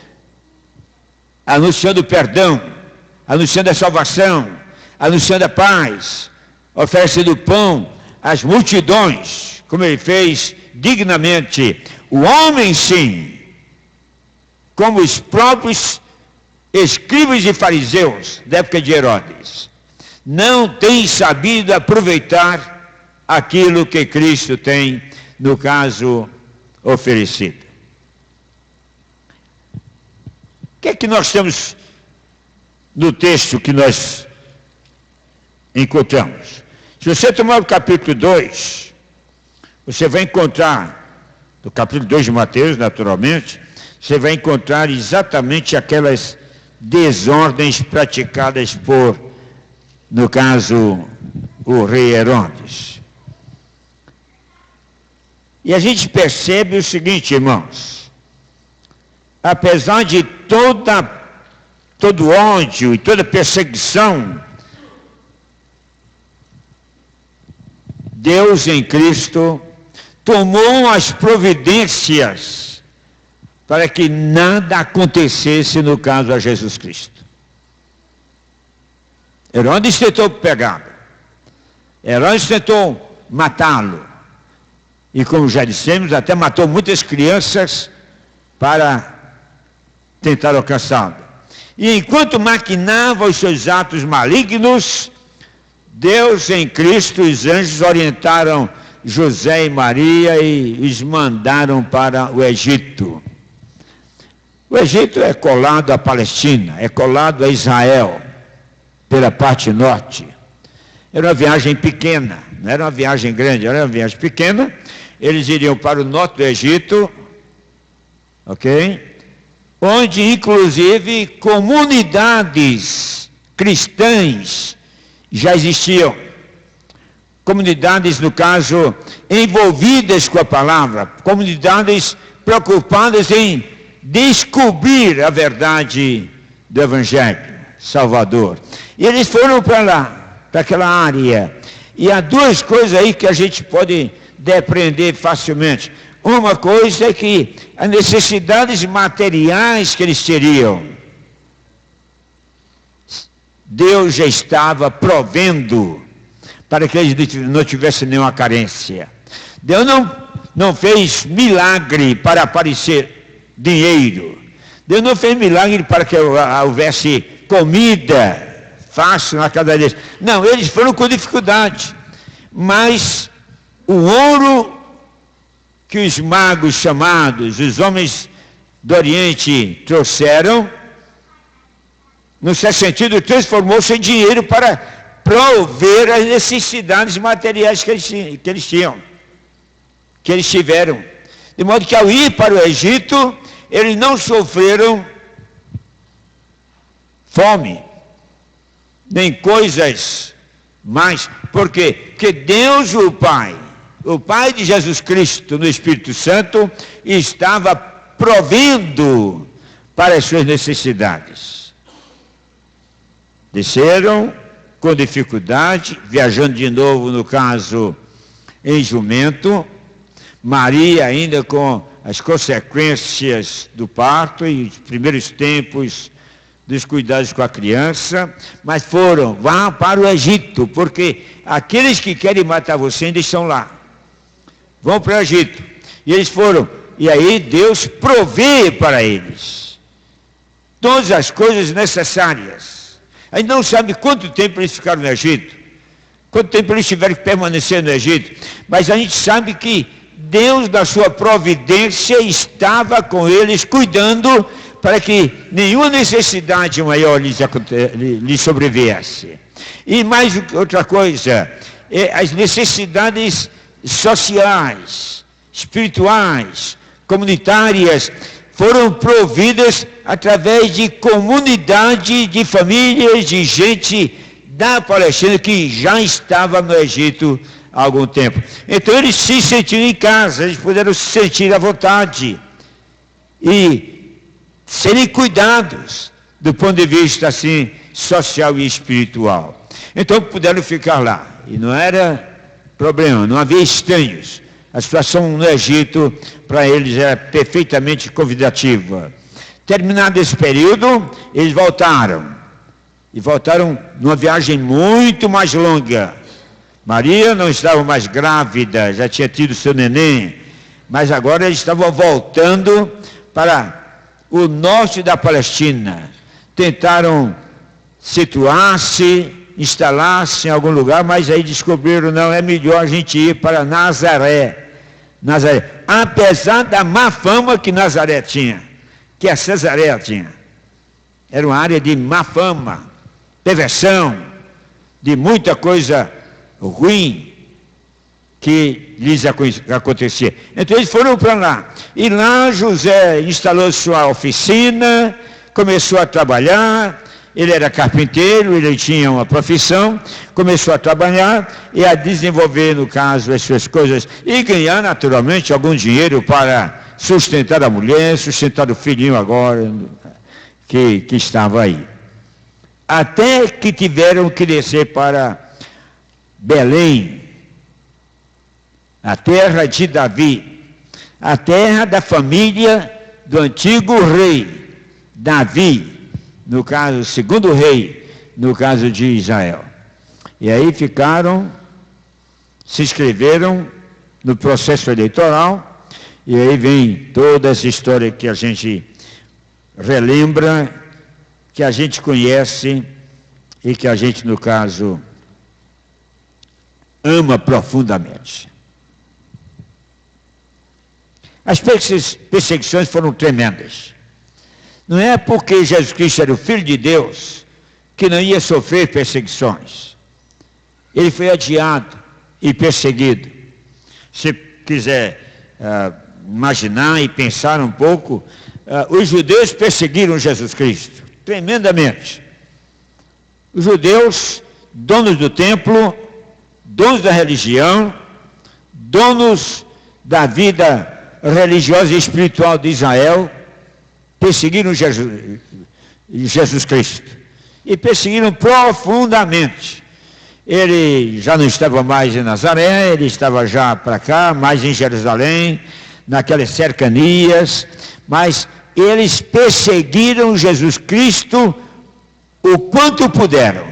anunciando o perdão, anunciando a salvação, anunciando a paz, oferecendo pão às multidões, como ele fez dignamente. O homem, sim, como os próprios escribas e fariseus da época de Herodes, não tem sabido aproveitar aquilo que Cristo tem, no caso, oferecido. O que é que nós temos no texto que nós encontramos? Se você tomar o capítulo 2, você vai encontrar, no capítulo 2 de Mateus, naturalmente, você vai encontrar exatamente aquelas desordens praticadas por, no caso, o rei Herodes. E a gente percebe o seguinte, irmãos: apesar de todo ódio e toda perseguição, Deus em Cristo tomou as providências para que nada acontecesse, no caso, a Jesus Cristo. Herodes tentou pegá-lo, Herodes tentou matá-lo, e como já dissemos, até matou muitas crianças para tentar alcançá-lo. E enquanto maquinava os seus atos malignos, Deus em Cristo, os anjos orientaram José e Maria e os mandaram para o Egito. O Egito é colado à Palestina, é colado a Israel, pela parte norte. Era uma viagem pequena, não era uma viagem grande, era uma viagem pequena. Eles iriam para o norte do Egito, ok? Onde inclusive comunidades cristãs já existiam. Comunidades, no caso, envolvidas com a palavra, comunidades preocupadas em descobrir a verdade do Evangelho Salvador. E eles foram para lá, para aquela área. E há duas coisas aí que a gente pode depreender facilmente. Uma coisa é que as necessidades materiais que eles teriam, Deus já estava provendo para que eles não tivessem nenhuma carência. Deus não fez milagre para aparecer dinheiro. Deus não fez milagre para que houvesse comida fácil na casa deles. Não, eles foram com dificuldade. Mas o ouro que os magos chamados, os homens do Oriente trouxeram, no certo sentido, transformou-se em dinheiro para prover as necessidades materiais que eles tinham, que eles tiveram. De modo que ao ir para o Egito, eles não sofreram fome, nem coisas mais. Por quê? Porque Deus, o Pai de Jesus Cristo, no Espírito Santo, estava provendo para as suas necessidades. Desceram com dificuldade, viajando de novo, no caso, em jumento. Maria ainda com as consequências do parto e os primeiros tempos dos cuidados com a criança, mas vá para o Egito, porque aqueles que querem matar você ainda estão lá. Vão para o Egito. E eles foram, e aí Deus provê para eles todas as coisas necessárias. A gente não sabe quanto tempo eles ficaram no Egito, quanto tempo eles tiveram que permanecer no Egito, mas a gente sabe que Deus, na sua providência, estava com eles, cuidando para que nenhuma necessidade maior lhes sobreviesse. E mais outra coisa, as necessidades sociais, espirituais, comunitárias, foram providas através de comunidade, de famílias, de gente da Palestina que já estava no Egito há algum tempo. Então eles se sentiram em casa, eles puderam se sentir à vontade e serem cuidados do ponto de vista assim social e espiritual. Então puderam ficar lá e não era problema, não havia estranhos. A situação no Egito para eles era perfeitamente convidativa. Terminado esse período, eles voltaram. E voltaram numa viagem muito mais longa. Maria não estava mais grávida, já tinha tido seu neném, mas agora eles estavam voltando para o norte da Palestina. Tentaram situar-se, instalar-se em algum lugar, mas aí descobriram, não, é melhor a gente ir para Nazaré. Apesar da má fama que Nazaré tinha, que a Cesareia tinha. Era uma área de má fama, perversão, de muita coisa ruim que lhes acontecia. Então eles foram para lá. E lá José instalou sua oficina, começou a trabalhar. Ele era carpinteiro, ele tinha uma profissão, começou a trabalhar e a desenvolver, no caso, as suas coisas e ganhar, naturalmente, algum dinheiro para sustentar a mulher, sustentar o filhinho agora, que estava aí. Até que tiveram que descer para Belém, a terra de Davi, a terra da família do antigo rei Davi, no caso, o segundo rei, no caso de Israel. E aí ficaram, se inscreveram no processo eleitoral, e aí vem toda essa história que a gente relembra, que a gente conhece e que a gente, no caso, ama profundamente. As perseguições foram tremendas. Não é porque Jesus Cristo era o Filho de Deus que não ia sofrer perseguições. Ele foi adiado e perseguido. Se quiser imaginar e pensar um pouco, os judeus perseguiram Jesus Cristo tremendamente. Os judeus, donos do templo, donos da religião, donos da vida religiosa e espiritual de Israel, perseguiram Jesus Cristo. E perseguiram profundamente. Ele já não estava mais em Nazaré, ele estava já para cá, mais em Jerusalém, naquelas cercanias, mas eles perseguiram Jesus Cristo o quanto puderam,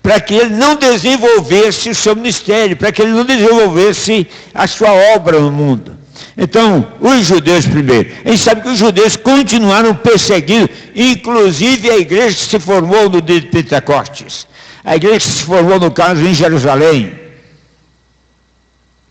para que ele não desenvolvesse o seu ministério, para que ele não desenvolvesse a sua obra no mundo. Então, os judeus primeiro, a gente sabe que os judeus continuaram perseguindo, inclusive a igreja que se formou no dia de Pentecostes, a igreja que se formou, no caso, em Jerusalém.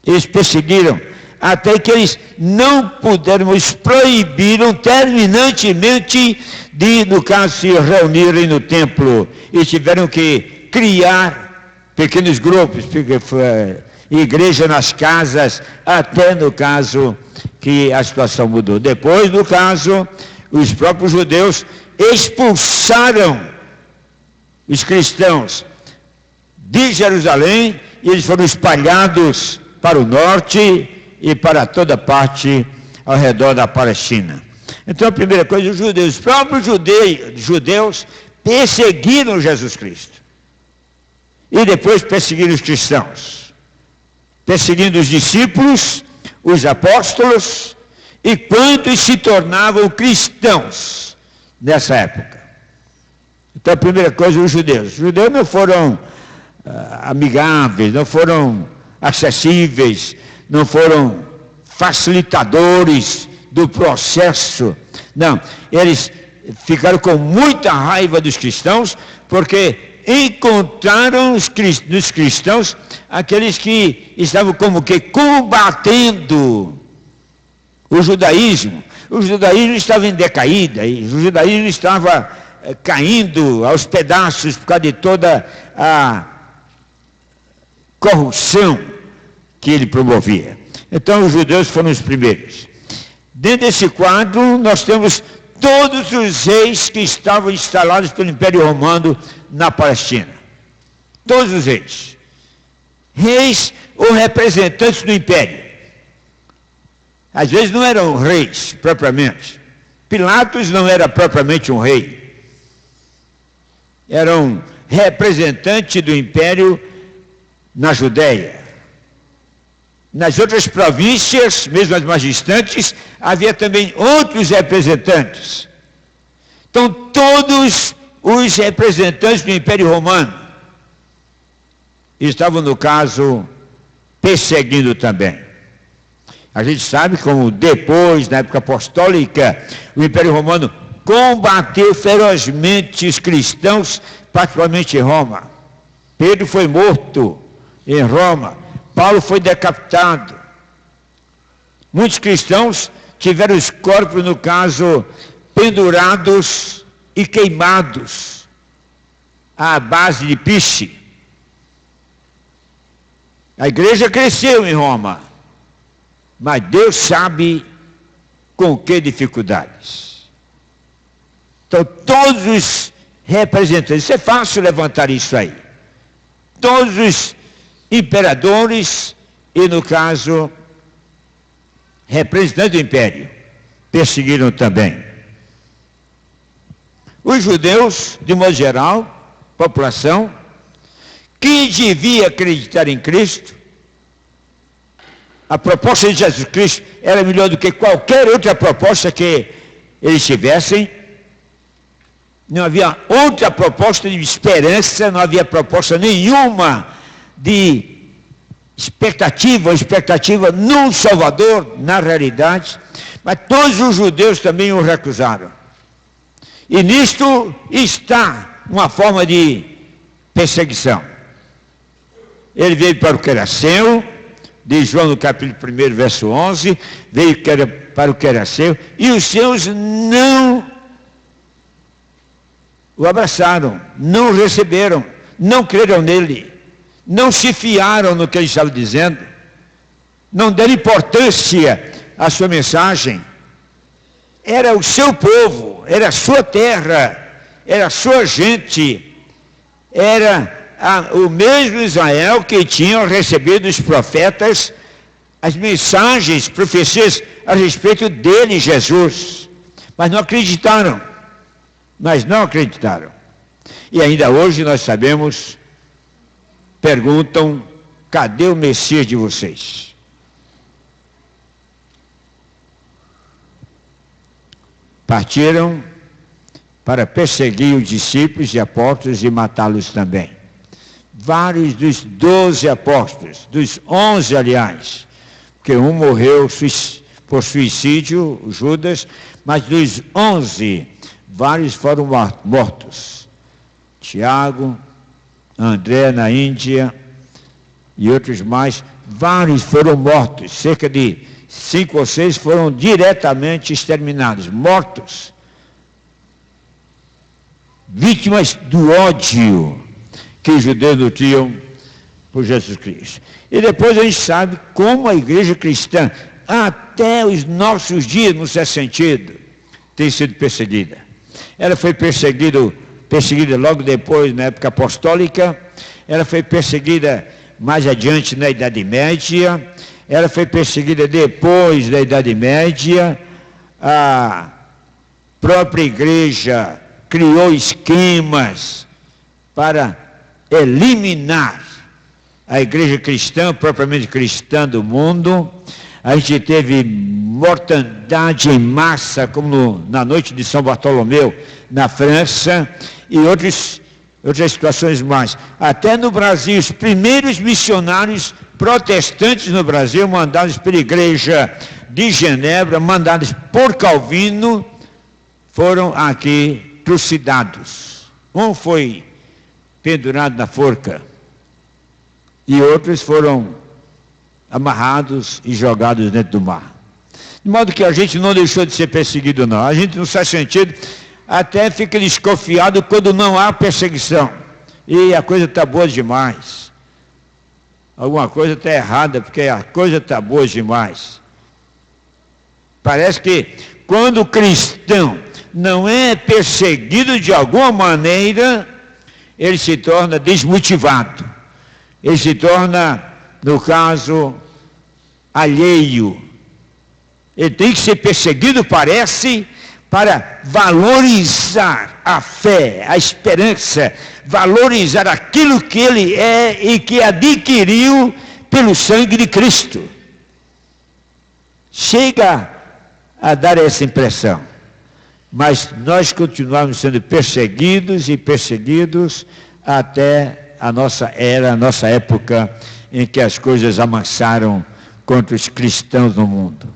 Eles perseguiram até que eles não puderam, eles proibiram terminantemente de, no caso, se reunirem no templo. E tiveram que criar pequenos grupos, igreja nas casas, até no caso que a situação mudou. Depois, no caso, os próprios judeus expulsaram os cristãos de Jerusalém e eles foram espalhados para o norte e para toda parte ao redor da Palestina. Então a primeira coisa, os próprios judeus perseguiram Jesus Cristo. E depois perseguiram os cristãos. Perseguindo os discípulos, os apóstolos, e quantos se tornavam cristãos nessa época. Então a primeira coisa, os judeus não foram amigáveis, não foram acessíveis, não foram facilitadores do processo. Não, eles ficaram com muita raiva dos cristãos, porque encontraram nos cristãos aqueles que estavam como que combatendo o judaísmo. O judaísmo estava em decaída, e o judaísmo estava caindo aos pedaços por causa de toda a corrupção que ele promovia. Então os judeus foram os primeiros. Dentro desse quadro nós temos todos os reis que estavam instalados pelo Império Romano na Palestina. Todos os reis. Reis ou representantes do Império. Às vezes não eram reis propriamente. Pilatos não era propriamente um rei. Era um representante do Império na Judéia. Nas outras províncias, mesmo as mais distantes, havia também outros representantes. Então, todos os representantes do Império Romano estavam, no caso, perseguindo também. A gente sabe como depois, na época apostólica, o Império Romano combateu ferozmente os cristãos, particularmente em Roma. Pedro foi morto em Roma. Paulo foi decapitado. Muitos cristãos tiveram os corpos, no caso, pendurados e queimados à base de piche. A igreja cresceu em Roma, mas Deus sabe com que dificuldades. Então, todos os representantes, isso é fácil levantar isso aí. Todos os imperadores e, no caso, representantes do império, perseguiram também. Os judeus, de modo geral, população, que devia acreditar em Cristo, a proposta de Jesus Cristo era melhor do que qualquer outra proposta que eles tivessem. Não havia outra proposta de esperança, não havia proposta nenhuma de expectativa num Salvador, na realidade, mas todos os judeus também o recusaram. E nisto está uma forma de perseguição. Ele veio para o que era seu, de João no capítulo 1, verso 11, veio para o que era seu, e os seus não o abraçaram, não o receberam, não creram nele, não se fiaram no que ele estava dizendo, não deram importância à sua mensagem. Era o seu povo, era a sua terra, era a sua gente, era o mesmo Israel que tinham recebido os profetas, as mensagens, profecias a respeito dele, Jesus, mas não acreditaram. E ainda hoje nós sabemos, perguntam, cadê o Messias de vocês? Partiram para perseguir os discípulos e apóstolos e matá-los também. Vários dos 12 apóstolos, dos 11 aliás, porque um morreu por suicídio, Judas, mas dos 11, vários foram mortos. Tiago, André na Índia e outros mais, vários foram mortos, cerca de 5 ou 6 foram diretamente exterminados, mortos, vítimas do ódio que os judeus nutriam por Jesus Cristo. E depois a gente sabe como a igreja cristã, até os nossos dias, no certo sentido, tem sido perseguida. Ela foi perseguida logo depois, na época apostólica, ela foi perseguida mais adiante na Idade Média, ela foi perseguida depois da Idade Média, a própria igreja criou esquemas para eliminar a igreja cristã, propriamente cristã do mundo. A gente teve mortandade em massa, como na noite de São Bartolomeu, na França, e outras situações mais. Até no Brasil, os primeiros missionários protestantes no Brasil, mandados pela igreja de Genebra, mandados por Calvino, foram aqui trucidados. Um foi pendurado na forca e outros foram amarrados e jogados dentro do mar. De modo que a gente não deixou de ser perseguido, não. A gente, no certo sentido, até fica desconfiado quando não há perseguição. E a coisa está boa demais. Alguma coisa está errada, porque a coisa está boa demais. Parece que quando o cristão não é perseguido de alguma maneira, ele se torna desmotivado. Ele se torna, no caso, alheio. Ele tem que ser perseguido, parece, para valorizar a fé, a esperança, valorizar aquilo que ele é e que adquiriu pelo sangue de Cristo. Chega a dar essa impressão. Mas nós continuamos sendo perseguidos e perseguidos até a nossa era, a nossa época, em que as coisas amassaram contra os cristãos no mundo.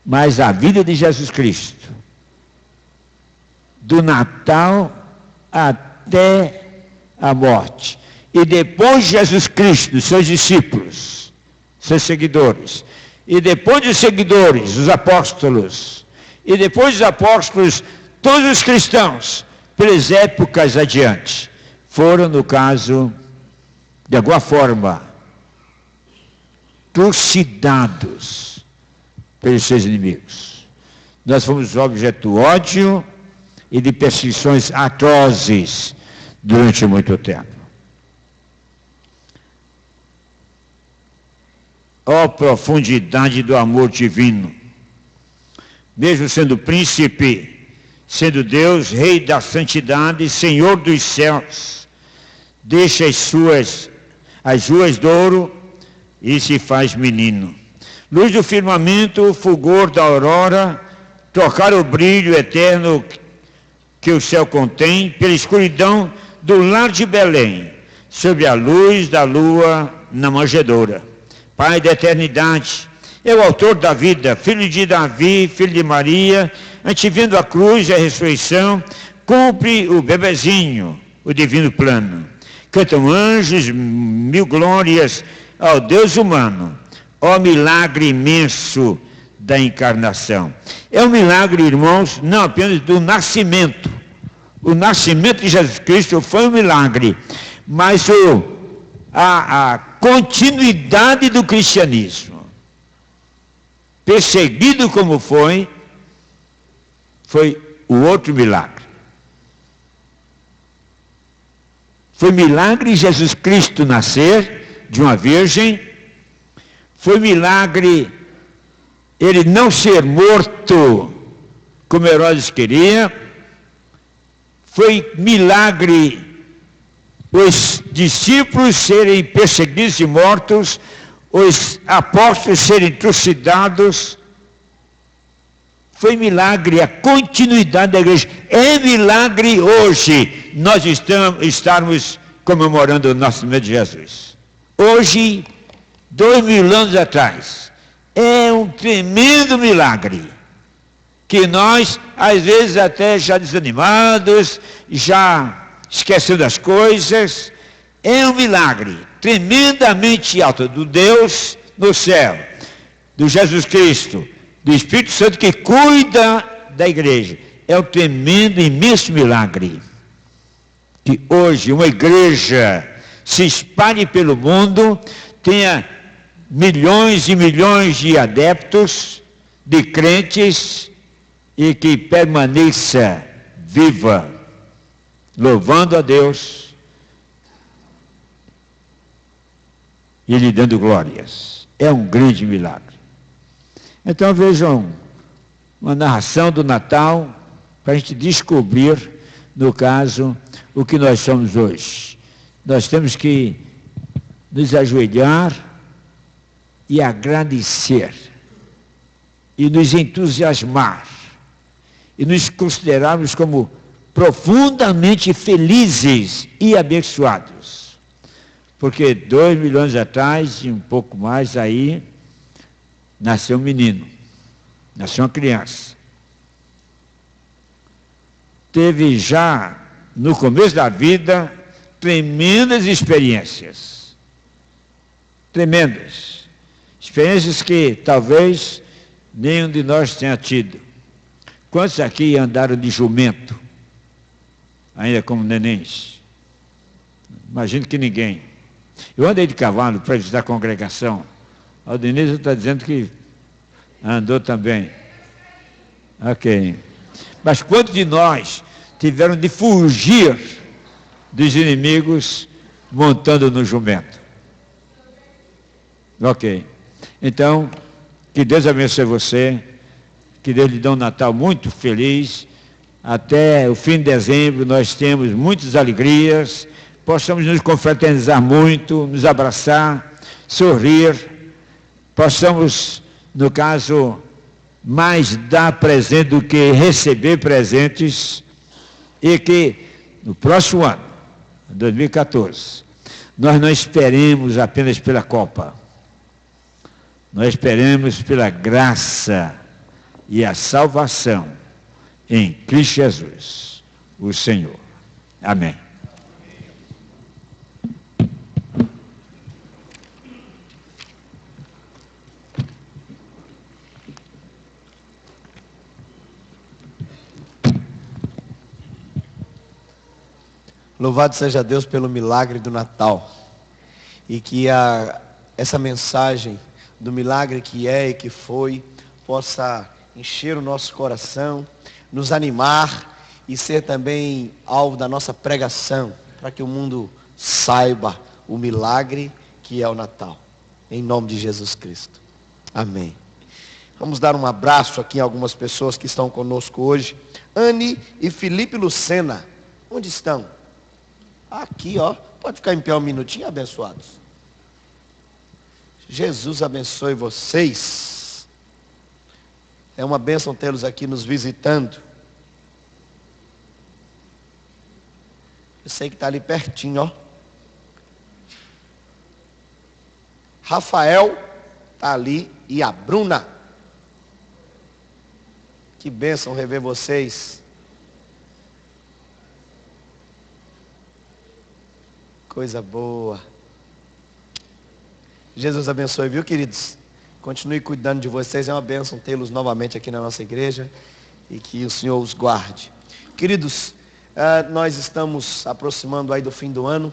Mas a vida de Jesus Cristo, do Natal até a morte, e depois de Jesus Cristo, dos seus discípulos, seus seguidores, e depois dos seguidores, os apóstolos, e depois dos apóstolos, todos os cristãos, pelas épocas adiante, foram, no caso, de alguma forma, trucidados pelos seus inimigos. Nós fomos objeto do ódio e de perseguições atrozes durante muito tempo. Ó profundidade do amor divino! Mesmo sendo príncipe, sendo Deus, Rei da santidade, Senhor dos céus, deixa as ruas de ouro e se faz menino. Luz do firmamento, fulgor da aurora, trocar o brilho eterno que o céu contém, pela escuridão do lar de Belém, sob a luz da lua na manjedoura. Pai da eternidade, é o autor da vida, filho de Davi, filho de Maria, antevindo a cruz e a ressurreição, cumpre o bebezinho, o divino plano. Cantam anjos, mil glórias ao Deus humano, ó milagre imenso da encarnação. É um milagre, irmãos, não apenas do nascimento. O nascimento de Jesus Cristo foi um milagre, mas a continuidade do cristianismo, perseguido como foi o outro milagre. Foi milagre Jesus Cristo nascer de uma virgem, foi milagre ele não ser morto como Herodes queria, foi milagre os discípulos serem perseguidos e mortos, os apóstolos serem trucidados. Foi milagre a continuidade da igreja. É milagre hoje nós estarmos comemorando o nascimento de Jesus. Hoje, 2000 anos atrás, é um tremendo milagre que nós, às vezes até já desanimados, já esquecendo as coisas, é um milagre tremendamente alto do Deus no céu, do Jesus Cristo, do Espírito Santo que cuida da igreja. É um tremendo, imenso milagre. Que hoje uma igreja se espalhe pelo mundo, tenha milhões e milhões de adeptos, de crentes, e que permaneça viva, louvando a Deus e lhe dando glórias. É um grande milagre. Então vejam uma narração do Natal para a gente descobrir, no caso, o que nós somos hoje. Nós temos que nos ajoelhar e agradecer, e nos entusiasmar, e nos considerarmos como profundamente felizes e abençoados. Porque 2 milhões atrás, e um pouco mais aí, nasceu um menino, nasceu uma criança. Teve já, no começo da vida, tremendas experiências. Tremendas. Experiências que talvez nenhum de nós tenha tido. Quantos aqui andaram de jumento? Ainda como nenéns? Imagino que ninguém. Eu andei de cavalo para visitar a congregação. O Denise está dizendo que andou também. Ok. Mas quantos de nós tiveram de fugir dos inimigos montando no jumento? Ok. Então, que Deus abençoe você, que Deus lhe dê um Natal muito feliz. Até o fim de dezembro nós temos muitas alegrias, possamos nos confraternizar muito, nos abraçar, sorrir, possamos, no caso, mais dar presente do que receber presentes, e que no próximo ano, 2014, nós não esperemos apenas pela Copa, nós esperemos pela graça e a salvação em Cristo Jesus, o Senhor. Amém. Louvado seja Deus pelo milagre do Natal. E que essa mensagem do milagre que é e que foi, possa encher o nosso coração, nos animar e ser também alvo da nossa pregação, para que o mundo saiba o milagre que é o Natal. Em nome de Jesus Cristo. Amém. Vamos dar um abraço aqui a algumas pessoas que estão conosco hoje. Anne e Felipe Lucena. Onde estão? Aqui, ó. Pode ficar em pé um minutinho, abençoados. Jesus abençoe vocês. É uma bênção tê-los aqui nos visitando. Eu sei que está ali pertinho, ó. Rafael está ali e a Bruna. Que bênção rever vocês. Coisa boa. Jesus abençoe, viu, queridos? Continue cuidando de vocês. É uma bênção tê-los novamente aqui na nossa igreja. E que o Senhor os guarde. Queridos, nós estamos aproximando aí do fim do ano.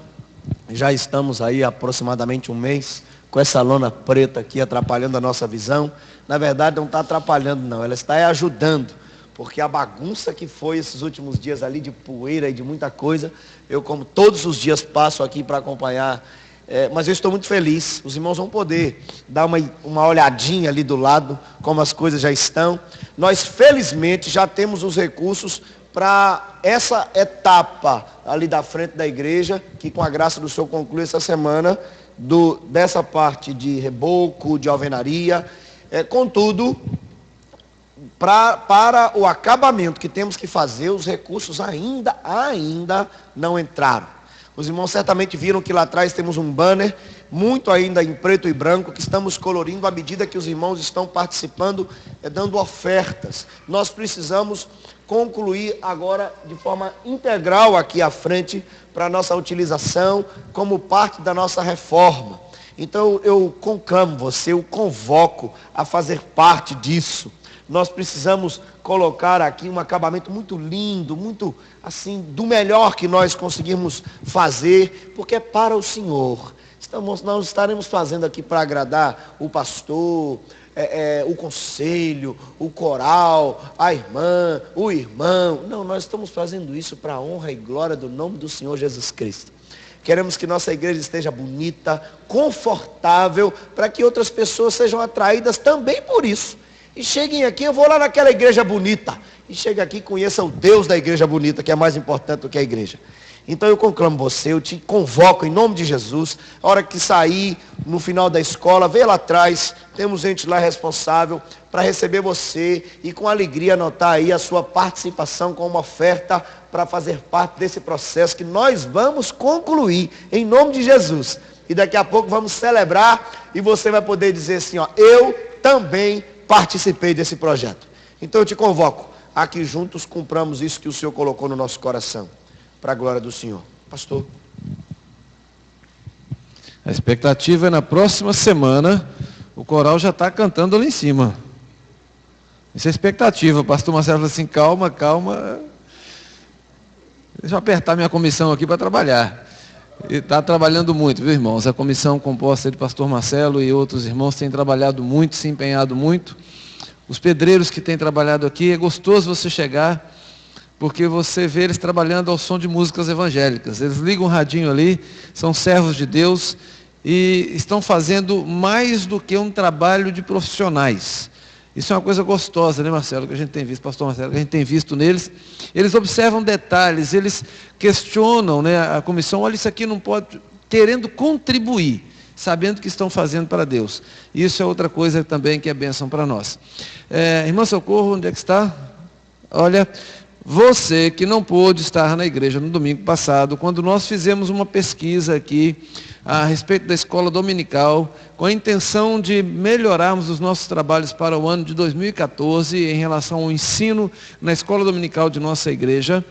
Já estamos aí há aproximadamente um mês com essa lona preta aqui atrapalhando a nossa visão. Na verdade não está atrapalhando não, ela está ajudando. Porque a bagunça que foi esses últimos dias ali de poeira e de muita coisa, eu como todos os dias passo aqui para acompanhar, mas eu estou muito feliz. Os irmãos vão poder dar uma olhadinha ali do lado, como as coisas já estão. Nós felizmente já temos os recursos para essa etapa ali da frente da igreja, que com a graça do Senhor conclui essa semana, dessa parte de reboco, de alvenaria. Contudo, para o acabamento que temos que fazer, os recursos ainda não entraram. Os irmãos certamente viram que lá atrás temos um banner, muito ainda em preto e branco, que estamos colorindo à medida que os irmãos estão participando, dando ofertas. Nós precisamos concluir agora de forma integral aqui à frente, para a nossa utilização, como parte da nossa reforma. Então eu conclamo você, eu convoco a fazer parte disso. Nós precisamos colocar aqui um acabamento muito lindo, muito assim, do melhor que nós conseguirmos fazer, porque é para o Senhor. Nós estaremos fazendo aqui para agradar o pastor, o conselho, o coral, a irmã, o irmão. Não, nós estamos fazendo isso para a honra e glória do nome do Senhor Jesus Cristo. Queremos que nossa igreja esteja bonita, confortável, para que outras pessoas sejam atraídas também por isso. E cheguem aqui, eu vou lá naquela igreja bonita. E chegue aqui e conheça o Deus da igreja bonita, que é mais importante do que a igreja. Então eu conclamo você, eu te convoco em nome de Jesus. A hora que sair, no final da escola, vê lá atrás, temos gente lá responsável para receber você e com alegria anotar aí a sua participação com uma oferta para fazer parte desse processo que nós vamos concluir em nome de Jesus. E daqui a pouco vamos celebrar e você vai poder dizer assim, ó, eu também participei desse projeto. Então eu te convoco a que juntos cumpramos isso que o Senhor colocou no nosso coração, para a glória do Senhor. Pastor. A expectativa é na próxima semana, o coral já está cantando lá em cima. Essa é a expectativa. O pastor Marcelo falou assim, calma, calma. Deixa eu apertar minha comissão aqui para trabalhar. E está trabalhando muito, viu, irmãos? A comissão composta de pastor Marcelo e outros irmãos têm trabalhado muito, se empenhado muito. Os pedreiros que têm trabalhado aqui, é gostoso você chegar, porque você vê eles trabalhando ao som de músicas evangélicas. Eles ligam um radinho ali, são servos de Deus e estão fazendo mais do que um trabalho de profissionais. Isso é uma coisa gostosa, né, Marcelo, que a gente tem visto, pastor Marcelo, que a gente tem visto neles. Eles observam detalhes, eles questionam, né, a comissão, olha, isso aqui não pode, querendo contribuir, sabendo que estão fazendo para Deus. Isso é outra coisa também que é bênção para nós. Irmã Socorro, onde é que está? Olha, você que não pôde estar na igreja no domingo passado, quando nós fizemos uma pesquisa aqui a respeito da escola dominical, com a intenção de melhorarmos os nossos trabalhos para o ano de 2014 em relação ao ensino na escola dominical de nossa igreja,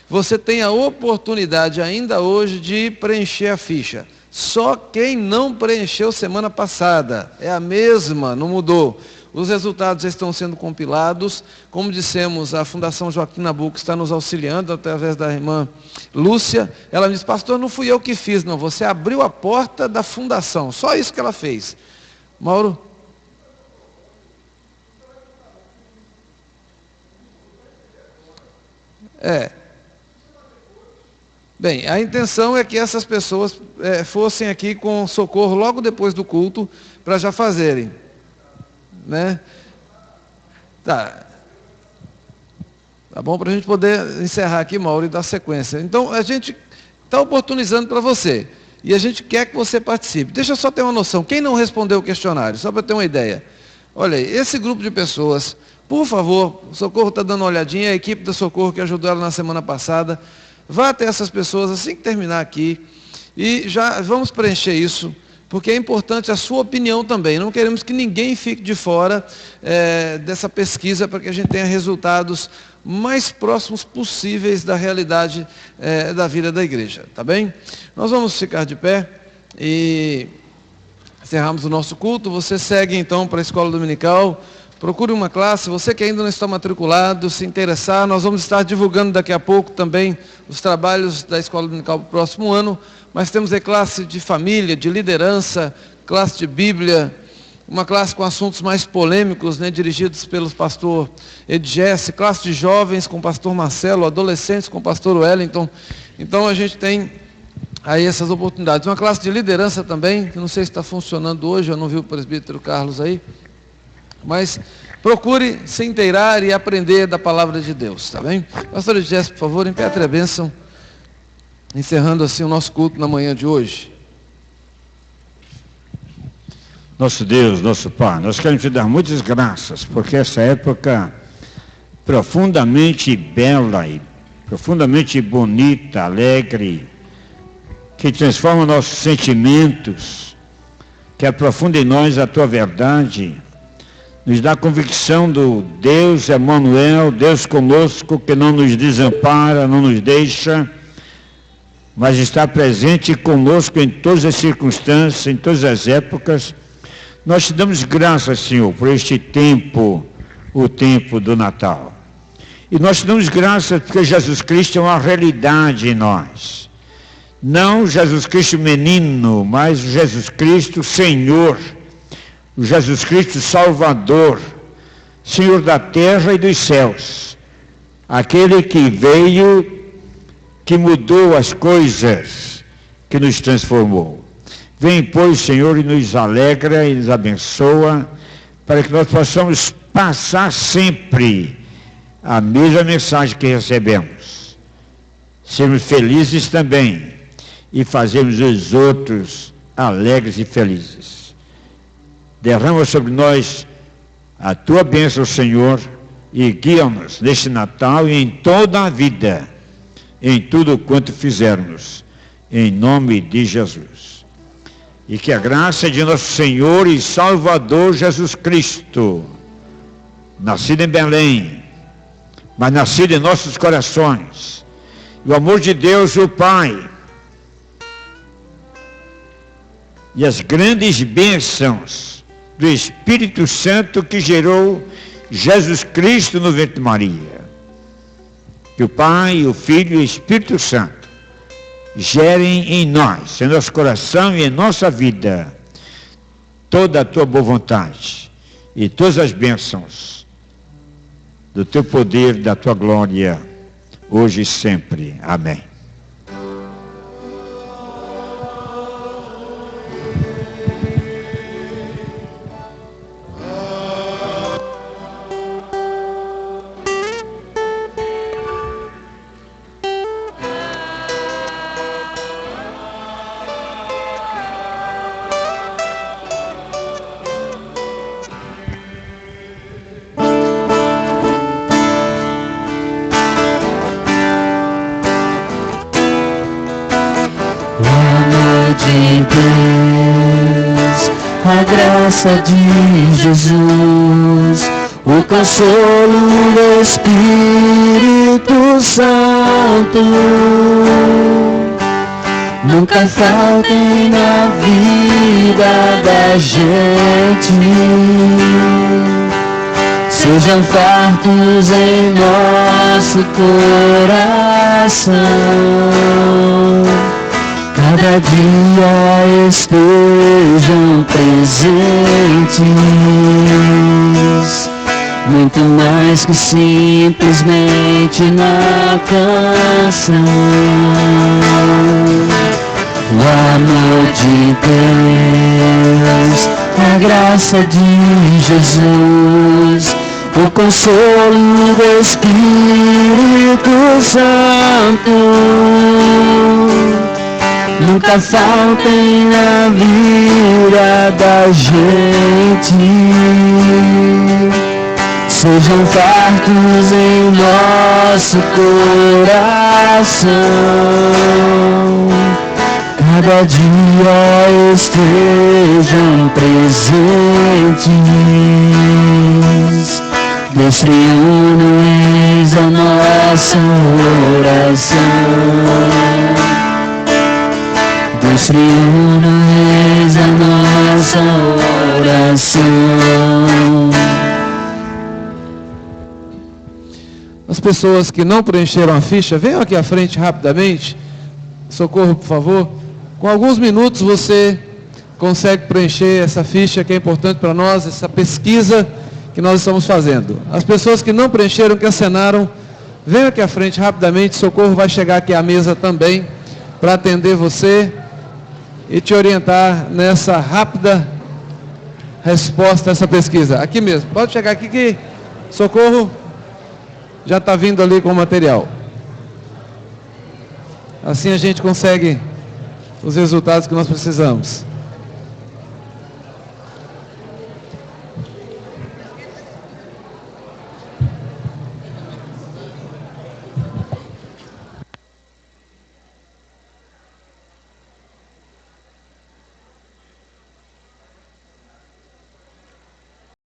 você tem a oportunidade ainda hoje de preencher a ficha. Só quem não preencheu semana passada, é a mesma, não mudou. Os resultados já estão sendo compilados. Como dissemos, a Fundação Joaquim Nabuco está nos auxiliando através da irmã Lúcia. Ela me disse, pastor, não fui eu que fiz, não. Você abriu a porta da fundação. Só isso que ela fez. Mauro? Bem, a intenção é que essas pessoas fossem aqui com socorro logo depois do culto, para já fazerem. Né? Tá bom para a gente poder encerrar aqui, Mauro, e dar sequência. Então a gente está oportunizando para você e a gente quer que você participe. Deixa eu só ter uma noção, quem não respondeu o questionário, só para ter uma ideia. Olha aí, esse grupo de pessoas, por favor, o Socorro está dando uma olhadinha, a equipe da Socorro que ajudou ela na semana passada, vá até essas pessoas assim que terminar aqui e já vamos preencher isso. Porque é importante a sua opinião também. Não queremos que ninguém fique de fora dessa pesquisa para que a gente tenha resultados mais próximos possíveis da realidade da vida da igreja. Tá bem? Nós vamos ficar de pé e encerramos o nosso culto. Você segue então para a escola dominical. Procure uma classe. Você que ainda não está matriculado, se interessar, nós vamos estar divulgando daqui a pouco também os trabalhos da escola dominical para o próximo ano. Mas temos aí classe de família, de liderança, classe de Bíblia, uma classe com assuntos mais polêmicos, né, dirigidos pelo pastor Edjesse, classe de jovens com o pastor Marcelo, adolescentes com o pastor Wellington. Então a gente tem aí essas oportunidades. Uma classe de liderança também, que não sei se está funcionando hoje, eu não vi o presbítero Carlos aí, mas procure se inteirar e aprender da palavra de Deus, tá bem? Pastor Edjesse, por favor, impetre a bênção. Encerrando assim o nosso culto na manhã de hoje. Nosso Deus, nosso Pai, nós queremos te dar muitas graças, porque essa época profundamente bela e profundamente bonita, alegre, que transforma nossos sentimentos, que aprofunda em nós a tua verdade, nos dá a convicção do Deus Emanuel, Deus conosco, que não nos desampara, não nos deixa, mas está presente conosco em todas as circunstâncias, em todas as épocas. Nós te damos graças, Senhor, por este tempo, o tempo do Natal. E nós te damos graças porque Jesus Cristo é uma realidade em nós. Não Jesus Cristo menino, mas Jesus Cristo Senhor, o Jesus Cristo Salvador, Senhor da terra e dos céus, aquele que veio, que mudou as coisas, que nos transformou. Vem, pois, Senhor, e nos alegra e nos abençoa, para que nós possamos passar sempre a mesma mensagem que recebemos. Sermos felizes também e fazermos os outros alegres e felizes. Derrama sobre nós a tua bênção, Senhor, e guia-nos neste Natal e em toda a vida, em tudo quanto fizermos, em nome de Jesus. E que a graça de nosso Senhor e Salvador Jesus Cristo, nascido em Belém, mas nascido em nossos corações, e o amor de Deus, o Pai, e as grandes bênçãos do Espírito Santo que gerou Jesus Cristo no ventre de Maria. Que o Pai, o Filho e o Espírito Santo gerem em nós, em nosso coração e em nossa vida, toda a tua boa vontade e todas as bênçãos do teu poder, da tua glória, hoje e sempre. Amém. A graça de Jesus, o consolo do Espírito Santo, nunca faltem na vida da gente. Sejam fartos em nosso coração, cada dia estejam presentes, muito mais que simplesmente na canção. O amor de Deus, a graça de Jesus, o consolo do Espírito Santo, nunca faltem na vida da gente. Sejam fartos em nosso coração, cada dia estejam presentes. Deus triuno, eis a nossa oração. Deus triuno, eis a nossa oração. As pessoas que não preencheram a ficha, venham aqui à frente rapidamente. Socorro, por favor. Com alguns minutos você consegue preencher essa ficha que é importante para nós, essa pesquisa que nós estamos fazendo. As pessoas que não preencheram, que acenaram, venham aqui à frente rapidamente. Socorro vai chegar aqui à mesa também para atender você e te orientar nessa rápida resposta a essa pesquisa. Aqui mesmo, pode chegar aqui que Socorro já está vindo ali com o material. Assim a gente consegue os resultados que nós precisamos.